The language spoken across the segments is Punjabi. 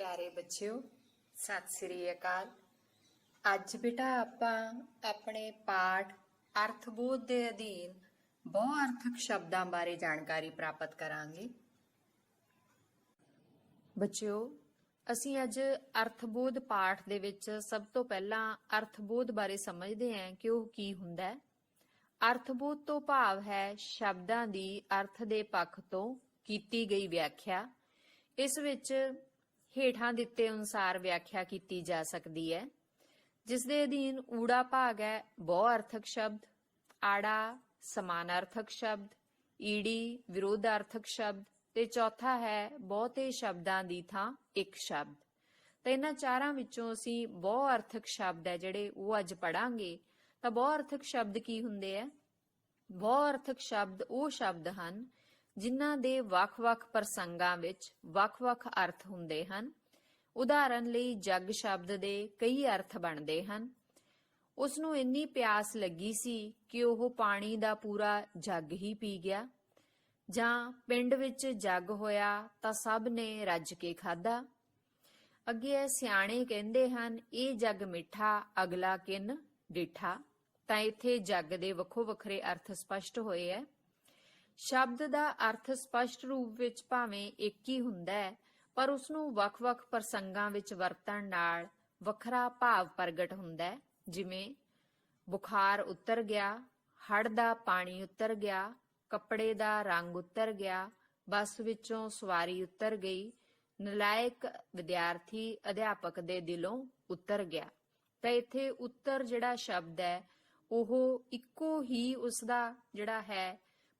प्यारे बच्चों सत श्री अकाल। अज बेटा आपां अपने पाठ अर्थबोध के अधीन बहुअर्थक शब्दां बारे जानकारी प्राप्त करांगे। बच्चों असीं अज अर्थबोध पाठ दे विच सब तो पहला अर्थबोध बारे समझते हैं कि वह की हुंदा है। अर्थबोध तो भाव है शब्दां दी अर्थ दे पक्ष तो कीती गई व्याख्या। इस विच हेठां दिते अनुसार व्याख्या की जा सकती है, जिस दे अधीन ऊड़ा भाग है बहुअर्थक शब्द, आड़ा समानार्थक शब्द, ईड़ी विरोधार्थक शब्द ते चौथा है बहुते शब्दां दी थां एक शब्द। तो इन्हां चारां विचों असीं बहुअर्थक शब्द है जिहड़े ओह अज पढ़ांगे। तां बहुअर्थक शब्द की हुंदे है? बहुअर्थक शब्द ओह शब्द हन जिन्हां दे ਵੱਖ-ਵੱਖ ਪ੍ਰਸੰਗਾਂ ਵਿੱਚ ਵੱਖ-ਵੱਖ अर्थ ਹੁੰਦੇ ਹਨ। ਉਦਾਹਰਨ ਲਈ ਜੱਗ ਸ਼ਬਦ ਦੇ ਕਈ ਅਰਥ ਬਣਦੇ ਹਨ। ਉਸ ਨੂੰ ਇੰਨੀ ਪਿਆਸ ਲੱਗੀ ਸੀ ਕਿ ਉਹ ਪਾਣੀ ਦਾ ਪੂਰਾ ਜੱਗ ਹੀ ਪੀ ਗਿਆ। ਜਾਂ ਪਿੰਡ ਵਿੱਚ ਜੱਗ ਹੋਇਆ ਤਾਂ ਸਭ ਨੇ ਰੱਜ ਕੇ ਖਾਧਾ। ਅੱਗੇ ਸਿਆਣੇ ਕਹਿੰਦੇ ਹਨ ਇਹ ਜੱਗ ਮਿੱਠਾ ਅਗਲਾ ਕਿੰਨ ਡਿੱਠਾ। ਤਾਂ ਇੱਥੇ ਜੱਗ ਦੇ ਵੱਖੋ ਵੱਖਰੇ ਅਰਥ ਸਪਸ਼ਟ ਹੋਏ ਹੈ। शब्द का अर्थ स्पष्ट रूप विच भावें एक ही हुंदा है, पर उसनूं वख-वख प्रसंगां विच वरतण नाल वखरा भाव प्रगट हुंदा है। जिवें बुखार उतर गया, हड़ दा पानी उतर गया, कपड़े दा रंग उतर गया, बस विचों सवारी उतर गई, नलायक विद्यार्थी अध्यापक दे दिलों उतर गया। तां इत्थे उत्तर जिहड़ा शब्द है ओह इक्को ही उसदा जिहड़ा है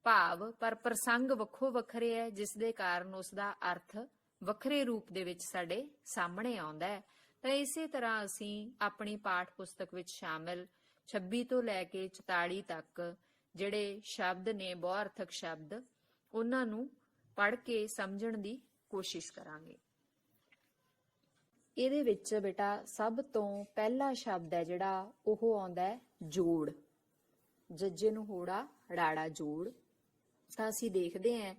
भाव पर प्रसंग वखो वखरे है, जिस दे कारण उसका अर्थ वखरे रूप दे विच साडे सामने आउंदा है। तो इसे तरह असीं अपनी पाठ पुस्तक विच शामिल 26 तो लैके 44 तक जिहड़े शब्द ने बहुअर्थक शब्द उन्हां नूं पढ़ के समझण दी कोशिश करांगे। इहदे विच बेटा सब तो पहला शब्द है जिहड़ा ओह आउंदा है जोड़। जज्जे नूं होड़ा ड़ाड़ा जोड़। ਤਾਂ ਅਸੀਂ ਦੇਖਦੇ ਹਾਂ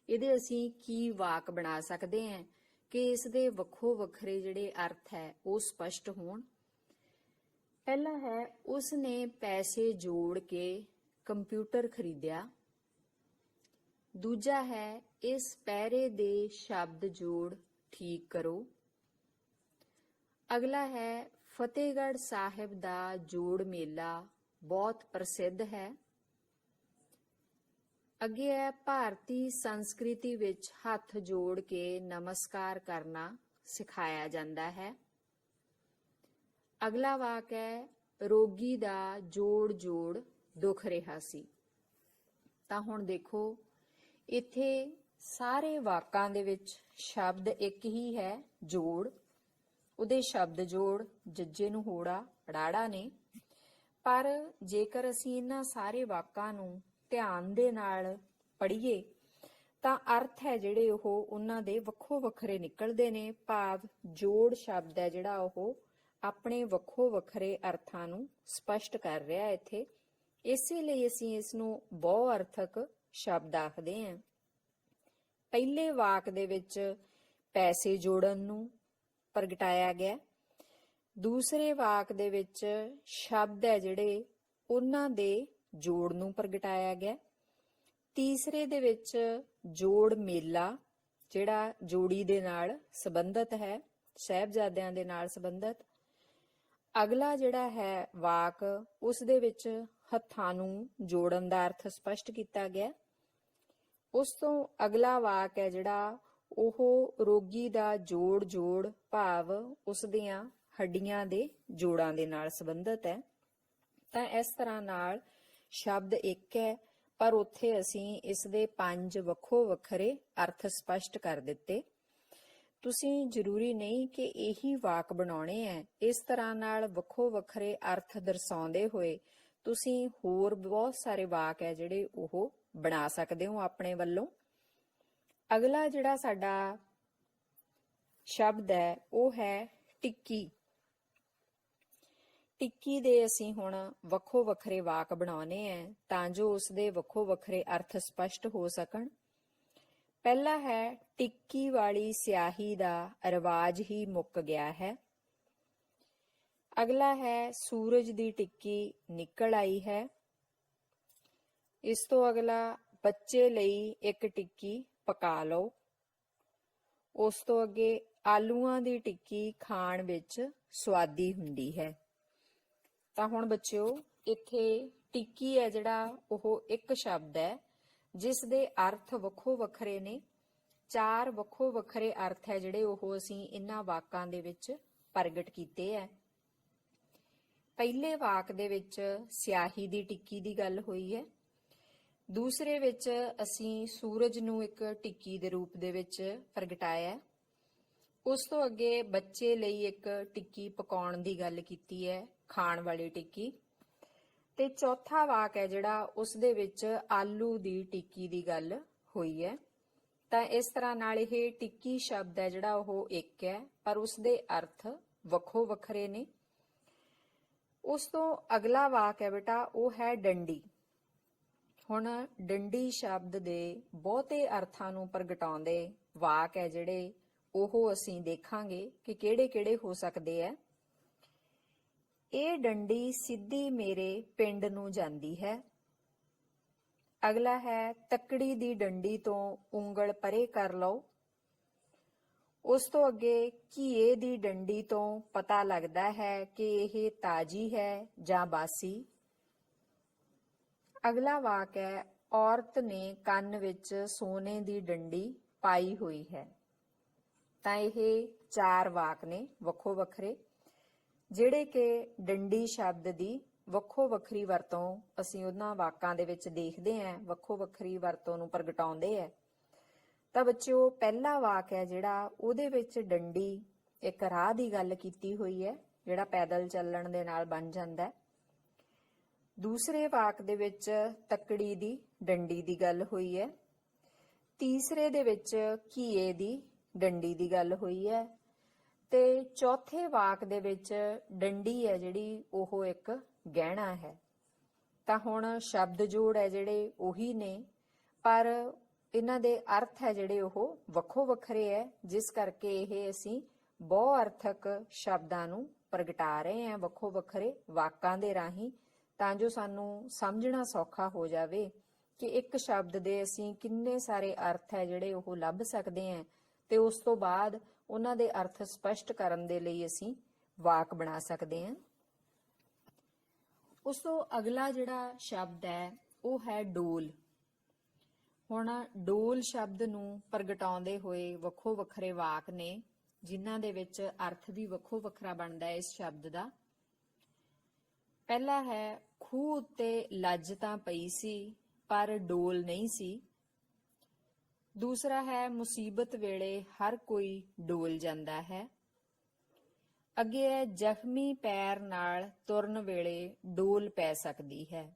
ਇਹਦੇ ਅਸੀਂ ਕੀ ਵਾਕ ਬਣਾ ਸਕਦੇ ਹਾਂ ਕਿ ਇਸ ਦੇ ਵੱਖੋ ਵੱਖਰੇ ਜਿਹੜੇ ਅਰਥ ਹੈ ਉਹ ਸਪਸ਼ਟ ਹੋਣ। ਪਹਿਲਾ ਹੈ ਉਸ ਨੇ ਪੈਸੇ ਜੋੜ ਕੇ ਕੰਪਿਊਟਰ ਖਰੀਦਿਆ। ਦੂਜਾ ਹੈ ਇਸ ਪੈਰੇ ਦੇ ਸ਼ਬਦ ਜੋੜ ਠੀਕ ਕਰੋ। ਅਗਲਾ ਹੈ ਫਤਿਹਗੜ੍ਹ ਸਾਹਿਬ ਦਾ ਜੋੜ ਮੇਲਾ ਬਹੁਤ ਪ੍ਰਸਿੱਧ ਹੈ। ਅੱਗੇ ਹੈ ਭਾਰਤੀ ਸੰਸਕ੍ਰਿਤੀ ਵਿੱਚ ਹੱਥ ਜੋੜ ਕੇ ਨਮਸਕਾਰ ਕਰਨਾ ਸਿਖਾਇਆ ਜਾਂਦਾ ਹੈ। ਅਗਲਾ ਵਾਕ ਹੈ ਰੋਗੀ ਦਾ ਜੋੜ ਜੋੜ ਦੁੱਖ ਰਿਹਾ ਸੀ। ਤਾਂ ਹੁਣ ਦੇਖੋ ਇੱਥੇ ਸਾਰੇ ਵਾਕਾਂ ਦੇ ਵਿੱਚ ਸ਼ਬਦ ਇੱਕ ਹੀ ਹੈ ਜੋੜ। ਉਹਦੇ ਸ਼ਬਦ ਜੋੜ ਜੱਜੇ ਨੂੰ ਹੋੜਾ ੜਾੜਾ ਨੇ। ਪਰ ਜੇਕਰ ਅਸੀਂ ਇਹਨਾਂ ਸਾਰੇ ਵਾਕਾਂ ਨੂੰ ਧਿਆਨ ਦੇ ਨਾਲ ਪੜ੍ਹੀਏ ਤਾਂ ਅਰਥ ਹੈ ਜਿਹੜੇ ਉਹ ਉਹਨਾਂ ਦੇ ਵੱਖੋ ਵੱਖਰੇ ਨਿਕਲਦੇ ਨੇ। ਭਾਵ ਜੋੜ ਸ਼ਬਦ ਹੈ ਜਿਹੜਾ ਉਹ ਆਪਣੇ ਵੱਖੋ ਵੱਖਰੇ ਅਰਥਾਂ ਨੂੰ ਸਪਸ਼ਟ ਕਰ ਰਿਹਾ ਹੈ ਇੱਥੇ। ਇਸੇ ਲਈ ਅਸੀਂ ਇਸ ਨੂੰ ਬਹੁਅਰਥਕ ਸ਼ਬਦ ਆਖਦੇ ਹਾਂ। ਪਹਿਲੇ ਵਾਕ ਦੇ ਵਿੱਚ ਪੈਸੇ ਜੋੜਨ ਨੂੰ ਪ੍ਰਗਟਾਇਆ ਗਿਆ। ਦੂਸਰੇ ਵਾਕ ਦੇ ਵਿੱਚ ਸ਼ਬਦ ਹੈ ਜਿਹੜੇ ਉਹਨਾਂ ਦੇ ਜੋੜ ਨੂੰ ਪ੍ਰਗਟਾਇਆ ਗਿਆ। ਤੀਸਰੇ ਦੇ ਵਿੱਚ ਜੋੜ ਮੇਲਾ ਜਿਹੜਾ ਜੋੜੀ ਦੇ ਨਾਲ ਸੰਬੰਧਿਤ ਹੈ, ਸਾਹਿਬਜ਼ਾਦਿਆਂ ਦੇ ਨਾਲ ਸੰਬੰਧਿਤ। ਅਗਲਾ ਜਿਹੜਾ ਹੈ ਵਾਕ ਉਸ ਦੇ ਵਿੱਚ ਹੱਥਾਂ ਨੂੰ ਜੋੜਨ ਦਾ ਅਰਥ ਸਪਸ਼ਟ ਕੀਤਾ ਗਿਆ। ਉਸ ਤੋਂ ਅਗਲਾ ਵਾਕ ਹੈ ਜਿਹੜਾ ਉਹ ਰੋਗੀ ਦਾ ਜੋੜ ਜੋੜ ਭਾਵ ਉਸ ਦੀਆਂ ਹੱਡੀਆਂ ਦੇ ਜੋੜਾਂ ਦੇ ਨਾਲ ਸੰਬੰਧਿਤ ਹੈ। ਤਾਂ ਇਸ ਤਰ੍ਹਾਂ ਨਾਲ ਸ਼ਬਦ ਇੱਕ ਹੈ ਪਰ ਉੱਥੇ ਅਸੀਂ ਇਸ ਦੇ 5 ਵੱਖੋ ਵੱਖਰੇ ਅਰਥ ਸਪਸ਼ਟ ਕਰ ਦਿੱਤੇ। ਤੁਸੀਂ ਜ਼ਰੂਰੀ ਨਹੀਂ ਕਿ ਇਹੀ ਵਾਕ ਬਣਾਉਣੇ ਹੈ। ਇਸ ਤਰ੍ਹਾਂ ਨਾਲ ਵੱਖੋ ਵੱਖਰੇ ਅਰਥ ਦਰਸਾਉਂਦੇ ਹੋਏ ਤੁਸੀਂ ਹੋਰ ਬਹੁਤ ਸਾਰੇ ਵਾਕ ਹੈ ਜਿਹੜੇ ਉਹ ਬਣਾ ਸਕਦੇ ਹੋ ਆਪਣੇ ਵੱਲੋਂ। ਅਗਲਾ ਜਿਹੜਾ ਸਾਡਾ ਸ਼ਬਦ ਹੈ ਉਹ ਹੈ ਟਿੱਕੀ। ਟਿੱਕੀ ਦੇ ਅਸੀਂ ਹੁਣ ਵੱਖੋ ਵੱਖਰੇ ਵਾਕ ਬਣਾਉਣੇ ਹੈ ਤਾਂ ਜੋ ਉਸ ਦੇ ਵੱਖੋ ਵੱਖਰੇ ਅਰਥ ਸਪਸ਼ਟ ਹੋ ਸਕਣ। ਪਹਿਲਾ ਹੈ ਟਿੱਕੀ ਵਾਲੀ ਸਿਆਹੀ ਦਾ ਰਿਵਾਜ ਹੀ ਮੁੱਕ ਗਿਆ ਹੈ। ਅਗਲਾ ਹੈ ਸੂਰਜ ਦੀ ਟਿੱਕੀ ਨਿਕਲ ਆਈ ਹੈ। ਇਸ ਤੋਂ ਅਗਲਾ ਬੱਚੇ ਲਈ ਇੱਕ ਟਿੱਕੀ ਪਕਾ ਲਓ। ਉਸ ਤੋਂ ਅੱਗੇ ਆਲੂਆਂ ਦੀ ਟਿੱਕੀ ਖਾਣ ਵਿੱਚ ਸਵਾਦੀ ਹੁੰਦੀ ਹੈ। ਤਾਂ ਹੁਣ ਬੱਚਿਓ ਇੱਥੇ ਟਿੱਕੀ ਹੈ ਜਿਹੜਾ ਉਹ ਇੱਕ ਸ਼ਬਦ ਹੈ ਜਿਸ ਦੇ ਅਰਥ ਵੱਖੋ ਵੱਖਰੇ ਨੇ। 4 ਵੱਖੋ ਵੱਖਰੇ ਅਰਥ ਹੈ ਜਿਹੜੇ ਉਹ ਅਸੀਂ ਇਹਨਾਂ ਵਾਕਾਂ ਦੇ ਵਿੱਚ ਪ੍ਰਗਟ ਕੀਤੇ ਹੈ। ਪਹਿਲੇ ਵਾਕ ਦੇ ਵਿੱਚ ਸਿਆਹੀ ਦੀ ਟਿੱਕੀ ਦੀ ਗੱਲ ਹੋਈ ਹੈ। ਦੂਸਰੇ ਵਿੱਚ ਅਸੀਂ ਸੂਰਜ ਨੂੰ ਇੱਕ ਟਿੱਕੀ ਦੇ ਰੂਪ ਦੇ ਵਿੱਚ ਪ੍ਰਗਟਾਇਆ। ਉਸ ਤੋਂ ਅੱਗੇ ਬੱਚੇ ਲਈ ਇੱਕ ਟਿੱਕੀ ਪਕਾਉਣ ਦੀ ਗੱਲ ਕੀਤੀ ਹੈ, ਖਾਣ ਵਾਲੀ ਟਿੱਕੀ। ਤੇ ਚੌਥਾ ਵਾਕ ਹੈ ਜਿਹੜਾ ਉਸ ਦੇ ਵਿੱਚ ਆਲੂ ਦੀ ਟਿੱਕੀ ਦੀ ਗੱਲ ਹੋਈ ਹੈ। ਤਾਂ ਇਸ ਤਰ੍ਹਾਂ ਨਾਲ ਇਹ ਟਿੱਕੀ ਸ਼ਬਦ ਹੈ ਜਿਹੜਾ ਉਹ ਇੱਕ ਹੈ ਪਰ ਉਸ ਦੇ ਅਰਥ ਵੱਖੋ ਵੱਖਰੇ ਨੇ। ਉਸ ਤੋਂ ਅਗਲਾ ਵਾਕ ਹੈ ਬੇਟਾ ਉਹ ਹੈ ਡੰਡੀ। ਹੁਣ ਡੰਡੀ ਸ਼ਬਦ ਦੇ ਬਹੁਤੇ ਅਰਥਾਂ ਨੂੰ ਪ੍ਰਗਟਾਉਂਦੇ ਵਾਕ ਹੈ ਜਿਹੜੇ ਉਹ ਅਸੀਂ ਦੇਖਾਂਗੇ ਕਿ ਕਿਹੜੇ-ਕਿਹੜੇ ਹੋ ਸਕਦੇ ਆ। ਇਹ ਡੰਡੀ ਸਿੱਧੀ ਮੇਰੇ ਪਿੰਡ ਨੂੰ ਜਾਂਦੀ ਹੈ। ਅਗਲਾ ਹੈ ਤੱਕੜੀ ਦੀ ਡੰਡੀ ਤੋਂ ਉਂਗਲ ਪਰੇ ਕਰ ਲਓ। ਉਸ ਤੋਂ ਅੱਗੇ ਘੀਏ ਦੀ ਡੰਡੀ ਤੋਂ ਪਤਾ ਲੱਗਦਾ ਹੈ ਕਿ ਇਹ ਤਾਜੀ ਹੈ ਜਾਂ ਬਾਸੀ। ਅਗਲਾ ਵਾਕ ਹੈ ਔਰਤ ਨੇ ਕੰਨ ਵਿੱਚ ਸੋਨੇ ਦੀ ਡੰਡੀ ਪਾਈ ਹੋਈ ਹੈ। ਤਾਂ ਇਹ 4 ਵਾਕ ਨੇ ਵੱਖੋ ਵੱਖਰੇ ਜਿਹੜੇ ਕਿ ਡੰਡੀ ਸ਼ਬਦ ਦੀ ਵੱਖੋ ਵੱਖਰੀ ਵਰਤੋਂ ਅਸੀਂ ਉਹਨਾਂ ਵਾਕਾਂ ਦੇ ਵਿੱਚ ਦੇਖਦੇ ਹਾਂ, ਵੱਖੋ ਵੱਖਰੀ ਵਰਤੋਂ ਨੂੰ ਪ੍ਰਗਟਾਉਂਦੇ ਹੈ। ਤਾਂ ਬੱਚਿਓ ਪਹਿਲਾ ਵਾਕ ਹੈ ਜਿਹੜਾ ਉਹਦੇ ਵਿੱਚ ਡੰਡੀ ਇੱਕ ਰਾਹ ਦੀ ਗੱਲ ਕੀਤੀ ਹੋਈ ਹੈ ਜਿਹੜਾ ਪੈਦਲ ਚੱਲਣ ਦੇ ਨਾਲ ਬਣ ਜਾਂਦਾ ਹੈ। ਦੂਸਰੇ ਵਾਕ ਦੇ ਵਿੱਚ ਤੱਕੜੀ ਦੀ ਡੰਡੀ ਦੀ ਗੱਲ ਹੋਈ ਹੈ। ਤੀਸਰੇ ਦੇ ਵਿੱਚ ਘੀਏ ਦੀ ਡੰਡੀ ਦੀ ਗੱਲ ਹੋਈ ਹੈ ਤੇ ਚੌਥੇ ਵਾਕ ਦੇ ਵਿੱਚ ਡੰਡੀ ਹੈ ਜਿਹੜੀ ਉਹ ਇੱਕ ਗਹਿਣਾ ਹੈ। ਤਾਂ ਹੁਣ ਸ਼ਬਦ ਜੋੜ ਹੈ ਜਿਹੜੇ ਉਹੀ ਨੇ ਪਰ ਇਹਨਾਂ ਦੇ ਅਰਥ ਹੈ ਜਿਹੜੇ ਉਹ ਵੱਖੋ ਵੱਖਰੇ ਹੈ ਜਿਸ ਕਰਕੇ ਇਹ ਅਸੀਂ ਬਹੁ ਅਰਥਕ ਸ਼ਬਦਾਂ ਨੂੰ ਪ੍ਰਗਟਾ ਰਹੇ ਹਾਂ ਵੱਖੋ ਵੱਖਰੇ ਵਾਕਾਂ ਦੇ ਰਾਹੀਂ ਤਾਂ ਜੋ ਸਾਨੂੰ ਸਮਝਣਾ ਸੌਖਾ ਹੋ ਜਾਵੇ ਕਿ ਇੱਕ ਸ਼ਬਦ ਦੇ ਅਸੀਂ ਕਿੰਨੇ ਸਾਰੇ ਅਰਥ ਹੈ ਜਿਹੜੇ ਉਹ ਲੱਭ ਸਕਦੇ ਹਾਂ ਤੇ ਉਸ ਤੋਂ ਬਾਅਦ ਉਹਨਾਂ ਦੇ ਅਰਥ ਸਪਸ਼ਟ ਕਰਨ ਦੇ ਲਈ ਅਸੀਂ ਵਾਕ ਬਣਾ ਸਕਦੇ ਹਾਂ। ਉਸ ਤੋਂ ਅਗਲਾ ਜਿਹੜਾ ਸ਼ਬਦ ਹੈ ਉਹ ਹੈ ਡੋਲ। ਹੁਣ ਡੋਲ ਸ਼ਬਦ ਨੂੰ ਪ੍ਰਗਟਾਉਂਦੇ ਹੋਏ ਵੱਖੋ ਵੱਖਰੇ ਵਾਕ ਨੇ ਜਿਨ੍ਹਾਂ ਦੇ ਵਿੱਚ ਅਰਥ ਵੀ ਵੱਖੋ ਵੱਖਰਾ ਬਣਦਾ ਹੈ ਇਸ ਸ਼ਬਦ ਦਾ। ਪਹਿਲਾ ਹੈ ਖੂਹ ਉੱਤੇ ਲੱਜ ਤਾਂ ਪਈ ਸੀ ਪਰ ਡੋਲ ਨਹੀਂ ਸੀ। ਦੂਸਰਾ ਹੈ ਮੁਸੀਬਤ ਵੇਲੇ ਹਰ ਕੋਈ ਡੋਲ ਜਾਂਦਾ ਹੈ। ਅੱਗੇ ਹੈ ਜ਼ਖਮੀ ਪੈਰ ਨਾਲ ਤੁਰਨ ਵੇਲੇ ਡੋਲ ਪੈ ਸਕਦੀ ਹੈ।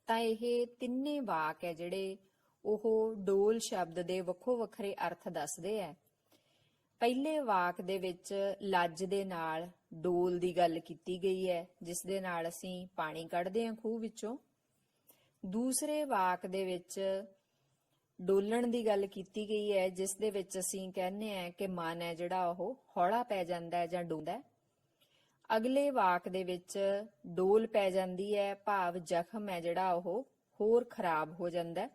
ਤਾਂ ਇਹ ਤਿੰਨੇ ਵਾਕ ਹੈ ਜਿਹੜੇ ਉਹ ਡੋਲ ਸ਼ਬਦ ਦੇ ਵੱਖੋ ਵੱਖਰੇ ਅਰਥ ਦੱਸਦੇ ਹੈ। ਪਹਿਲੇ ਵਾਕ ਦੇ ਵਿੱਚ ਲੱਜ ਦੇ ਨਾਲ ਡੋਲ ਦੀ ਗੱਲ ਕੀਤੀ ਗਈ ਹੈ ਜਿਸ ਦੇ ਨਾਲ ਅਸੀਂ ਪਾਣੀ ਕੱਢਦੇ ਹਾਂ ਖੂਹ ਵਿੱਚੋਂ। ਦੂਸਰੇ ਵਾਕ ਦੇ ਵਿੱਚ ਡੋਲਣ ਦੀ ਗੱਲ ਕੀਤੀ ਗਈ ਹੈ ਜਿਸ ਦੇ ਵਿੱਚ ਅਸੀਂ ਕਹਿੰਦੇ ਹਾਂ ਕਿ ਮਨ ਹੈ ਜਿਹੜਾ ਉਹ ਹੌਲਾ ਪੈ ਜਾਂਦਾ ਹੈ ਜਾਂ ਡੋਲਦਾ। ਅਗਲੇ ਵਾਕ ਦੇ ਵਿੱਚ ਡੋਲ ਪੈ ਜਾਂਦੀ ਹੈ ਭਾਵ ਜ਼ਖਮ ਹੈ ਜਿਹੜਾ ਉਹ ਹੋਰ ਖਰਾਬ ਹੋ ਜਾਂਦਾ।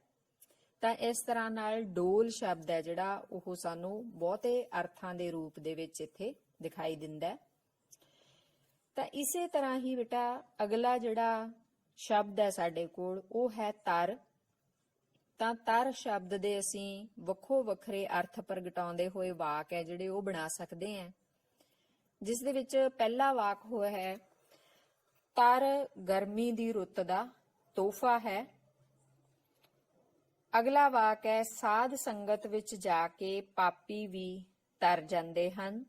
ਤਾਂ ਇਸ ਤਰ੍ਹਾਂ ਨਾਲ ਡੋਲ ਸ਼ਬਦ ਹੈ ਜਿਹੜਾ ਉਹ ਸਾਨੂੰ ਬਹੁਤੇ ਅਰਥਾਂ ਦੇ ਰੂਪ ਦੇ ਵਿੱਚ ਇੱਥੇ ਦਿਖਾਈ ਦਿੰਦਾ। ਤਾਂ ਇਸੇ ਤਰ੍ਹਾਂ ਹੀ ਬੇਟਾ ਅਗਲਾ ਜਿਹੜਾ ਸ਼ਬਦ ਹੈ ਸਾਡੇ ਕੋਲ ਉਹ ਹੈ ਤਰ। ਤਾਂ ਤਰ ਸ਼ਬਦ ਦੇ ਅਸੀਂ ਵੱਖੋ ਵੱਖਰੇ ਅਰਥ ਪ੍ਰਗਟਾਉਂਦੇ ਹੋਏ ਵਾਕ ਹੈ ਜਿਹੜੇ ਉਹ ਬਣਾ ਸਕਦੇ ਹਾਂ ਜਿਸ ਦੇ ਵਿੱਚ ਪਹਿਲਾ ਵਾਕ ਹੋਇਆ ਹੈ ਤਰ ਗਰਮੀ ਦੀ ਰੁੱਤ ਦਾ ਤੋਹਫਾ ਹੈ। ਅਗਲਾ ਵਾਕ ਹੈ ਸਾਧ ਸੰਗਤ ਵਿੱਚ ਜਾ ਕੇ ਪਾਪੀ ਵੀ ਤਰ ਜਾਂਦੇ ਹਨ।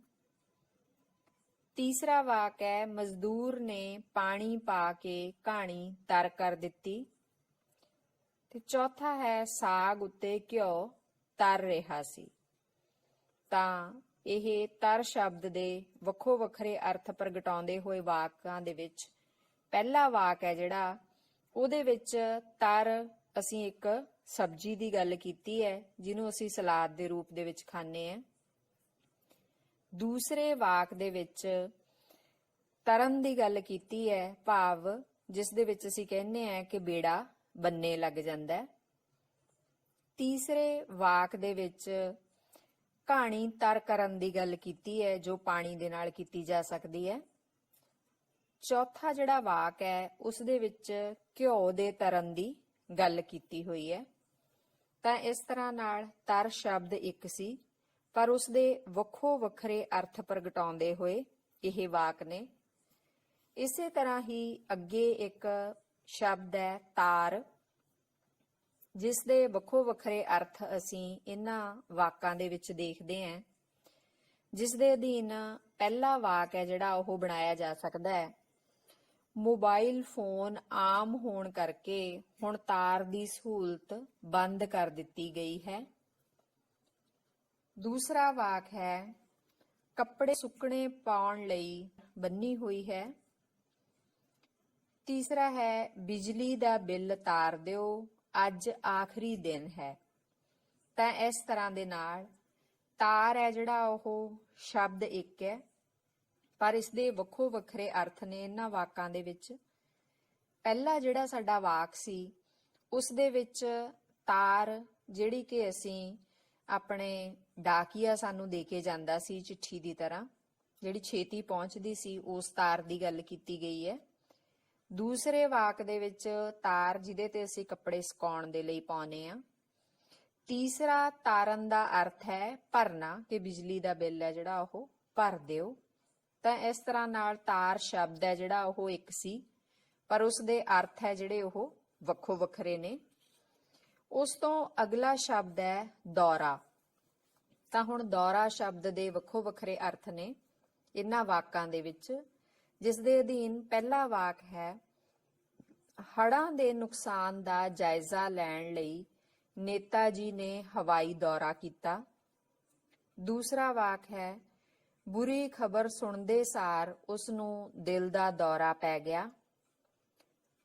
ਤੀਸਰਾ ਵਾਕ ਹੈ ਮਜ਼ਦੂਰ ਨੇ ਪਾਣੀ ਪਾ ਕੇ ਕਹਾਣੀ ਤਰ ਕਰ ਦਿੱਤੀ। ਤੇ ਚੌਥਾ ਹੈ ਸਾਗ ਉੱਤੇ ਘਿਓ ਤਰ ਰਿਹਾ ਸੀ। ਤਾਂ ਇਹ ਤਰ ਸ਼ਬਦ ਦੇ ਵੱਖੋ ਵੱਖਰੇ ਅਰਥ ਪ੍ਰਗਟਾਉਂਦੇ ਹੋਏ ਵਾਕਾਂ ਦੇ ਵਿੱਚ ਪਹਿਲਾ ਵਾਕ ਹੈ ਜਿਹੜਾ ਉਹਦੇ ਵਿੱਚ ਤਰ ਅਸੀਂ ਇੱਕ ਸਬਜ਼ੀ ਦੀ ਗੱਲ ਕੀਤੀ ਹੈ, ਜਿਹਨੂੰ ਅਸੀਂ ਸਲਾਦ ਦੇ ਰੂਪ ਦੇ ਵਿੱਚ ਖਾਂਦੇ ਹਾਂ। ਦੂਸਰੇ ਵਾਕ ਦੇ ਵਿੱਚ ਤਰਨ ਦੀ ਗੱਲ ਕੀਤੀ ਹੈ, ਭਾਵ ਜਿਸ ਦੇ ਵਿੱਚ ਅਸੀਂ ਕਹਿੰਦੇ ਹਾਂ ਕਿ ਬੇੜਾ ਬੰਨੇ ਲੱਗ ਜਾਂਦਾ ਹੈ। ਤੀਸਰੇ ਵਾਕ ਦੇ ਵਿੱਚ ਕਹਾਣੀ ਤਰ ਕਰਨ ਦੀ ਗੱਲ ਕੀਤੀ ਹੈ, ਜੋ ਪਾਣੀ ਦੇ ਨਾਲ ਕੀਤੀ ਜਾ ਸਕਦੀ ਹੈ। ਚੌਥਾ ਜਿਹੜਾ ਵਾਕ ਹੈ ਉਸ ਦੇ ਵਿੱਚ ਘਿਓ ਦੇ ਤਰਨ ਦੀ ਗੱਲ ਕੀਤੀ ਹੋਈ ਹੈ। ਤਾਂ ਇਸ ਤਰ੍ਹਾਂ ਨਾਲ ਤਰ ਸ਼ਬਦ ਇੱਕ ਸੀ, ਪਰ ਉਸ ਦੇ ਵੱਖੋ ਵੱਖਰੇ ਅਰਥ ਪ੍ਰਗਟਾਉਂਦੇ ਹੋਏ ਇਹ ਵਾਕ ਨੇ। ਇਸੇ ਤਰ੍ਹਾਂ ਹੀ ਅੱਗੇ ਇੱਕ ਸ਼ਬਦ ਹੈ ਤਾਰ, ਜਿਸ ਦੇ ਵੱਖੋ ਵੱਖਰੇ ਅਰਥ ਅਸੀਂ ਇਹਨਾਂ ਵਾਕਾਂ ਦੇ ਵਿੱਚ ਦੇਖਦੇ ਹਾਂ, ਜਿਸ ਦੇ ਅਧੀਨ ਪਹਿਲਾ ਵਾਕ ਹੈ ਜਿਹੜਾ ਉਹ ਬਣਾਇਆ ਜਾ ਸਕਦਾ ਹੈ, ਮੋਬਾਈਲ ਫੋਨ ਆਮ ਹੋਣ ਕਰਕੇ ਹੁਣ ਤਾਰ ਦੀ ਸਹੂਲਤ ਬੰਦ ਕਰ ਦਿੱਤੀ ਗਈ ਹੈ। ਦੂਸਰਾ ਵਾਕ ਹੈ ਕੱਪੜੇ ਸੁੱਕਣੇ ਪਾਉਣ ਲਈ ਬੰਨੀ ਹੋਈ ਹੈ। ਤੀਸਰਾ ਹੈ ਬਿਜਲੀ ਦਾ ਬਿੱਲ ਤਾਰ ਦਿਓ, ਅੱਜ ਆਖਰੀ ਦਿਨ ਹੈ। ਤਾਂ ਇਸ ਤਰ੍ਹਾਂ ਦੇ ਨਾਲ ਤਾਰ ਹੈ ਜਿਹੜਾ ਉਹ ਸ਼ਬਦ ਇੱਕ ਹੈ, ਪਰ ਇਸ ਦੇ ਵੱਖੋ ਵੱਖਰੇ ਅਰਥ ਨੇ ਇਹਨਾਂ ਵਾਕਾਂ ਦੇ ਵਿੱਚ। ਪਹਿਲਾ ਜਿਹੜਾ ਸਾਡਾ ਵਾਕ ਸੀ ਉਸ ਦੇ ਵਿੱਚ ਤਾਰ ਜਿਹੜੀ ਕਿ ਅਸੀਂ ਆਪਣੇ ਡਾਕੀਆ ਸਾਨੂੰ ਦੇ ਕੇ ਜਾਂਦਾ ਸੀ ਚਿੱਠੀ ਦੀ ਤਰ੍ਹਾਂ, ਜਿਹੜੀ ਛੇਤੀ ਪਹੁੰਚਦੀ ਸੀ, ਉਸ ਤਾਰ ਦੀ ਗੱਲ ਕੀਤੀ ਗਈ ਹੈ। ਦੂਸਰੇ ਵਾਕ ਦੇ ਵਿੱਚ ਤਾਰ ਜਿਹਦੇ ਤੇ ਅਸੀਂ ਕੱਪੜੇ ਸੁਕਾਉਣ ਦੇ ਲਈ ਪਾਉਨੇ ਆ। ਤੀਸਰਾ ਤਾਰਨ ਦਾ ਅਰਥ ਹੈ ਭਰਨਾ, ਕਿ ਬਿਜਲੀ ਦਾ ਬਿੱਲ ਹੈ ਜਿਹੜਾ ਉਹ ਭਰ ਦਿਓ। ਤਾਂ ਇਸ ਤਰ੍ਹਾਂ ਨਾਲ ਤਾਰ ਸ਼ਬਦ ਹੈ ਜਿਹੜਾ ਉਹ ਇੱਕ ਸੀ, ਪਰ ਉਸ ਦੇ ਅਰਥ ਹੈ ਜਿਹੜੇ ਉਹ ਵੱਖੋ ਵੱਖਰੇ ਨੇ। ਉਸ ਤੋਂ ਅਗਲਾ ਸ਼ਬਦ ਹੈ ਦੌਰਾ। ਤਾਂ ਹੁਣ ਦੌਰਾ ਸ਼ਬਦ ਦੇ ਵੱਖੋ ਵੱਖਰੇ ਅਰਥ ਨੇ ਇਹਨਾਂ ਵਾਕਾਂ ਦੇ ਵਿੱਚ, ਜਿਸ ਦੇ ਅਧੀਨ ਪਹਿਲਾ ਵਾਕ ਹੈ ਹੜ੍ਹਾਂ ਦੇ ਨੁਕਸਾਨ ਦਾ ਜਾਇਜ਼ਾ ਲੈਣ ਲਈ ਨੇਤਾ ਜੀ ਨੇ ਹਵਾਈ ਦੌਰਾ ਕੀਤਾ। ਦੂਸਰਾ ਵਾਕ ਹੈ ਬੁਰੀ ਖਬਰ ਸੁਣਦੇ ਸਾਰ ਉਸ ਨੂੰ ਦਿਲ ਦਾ ਦੌਰਾ ਪੈ ਗਿਆ।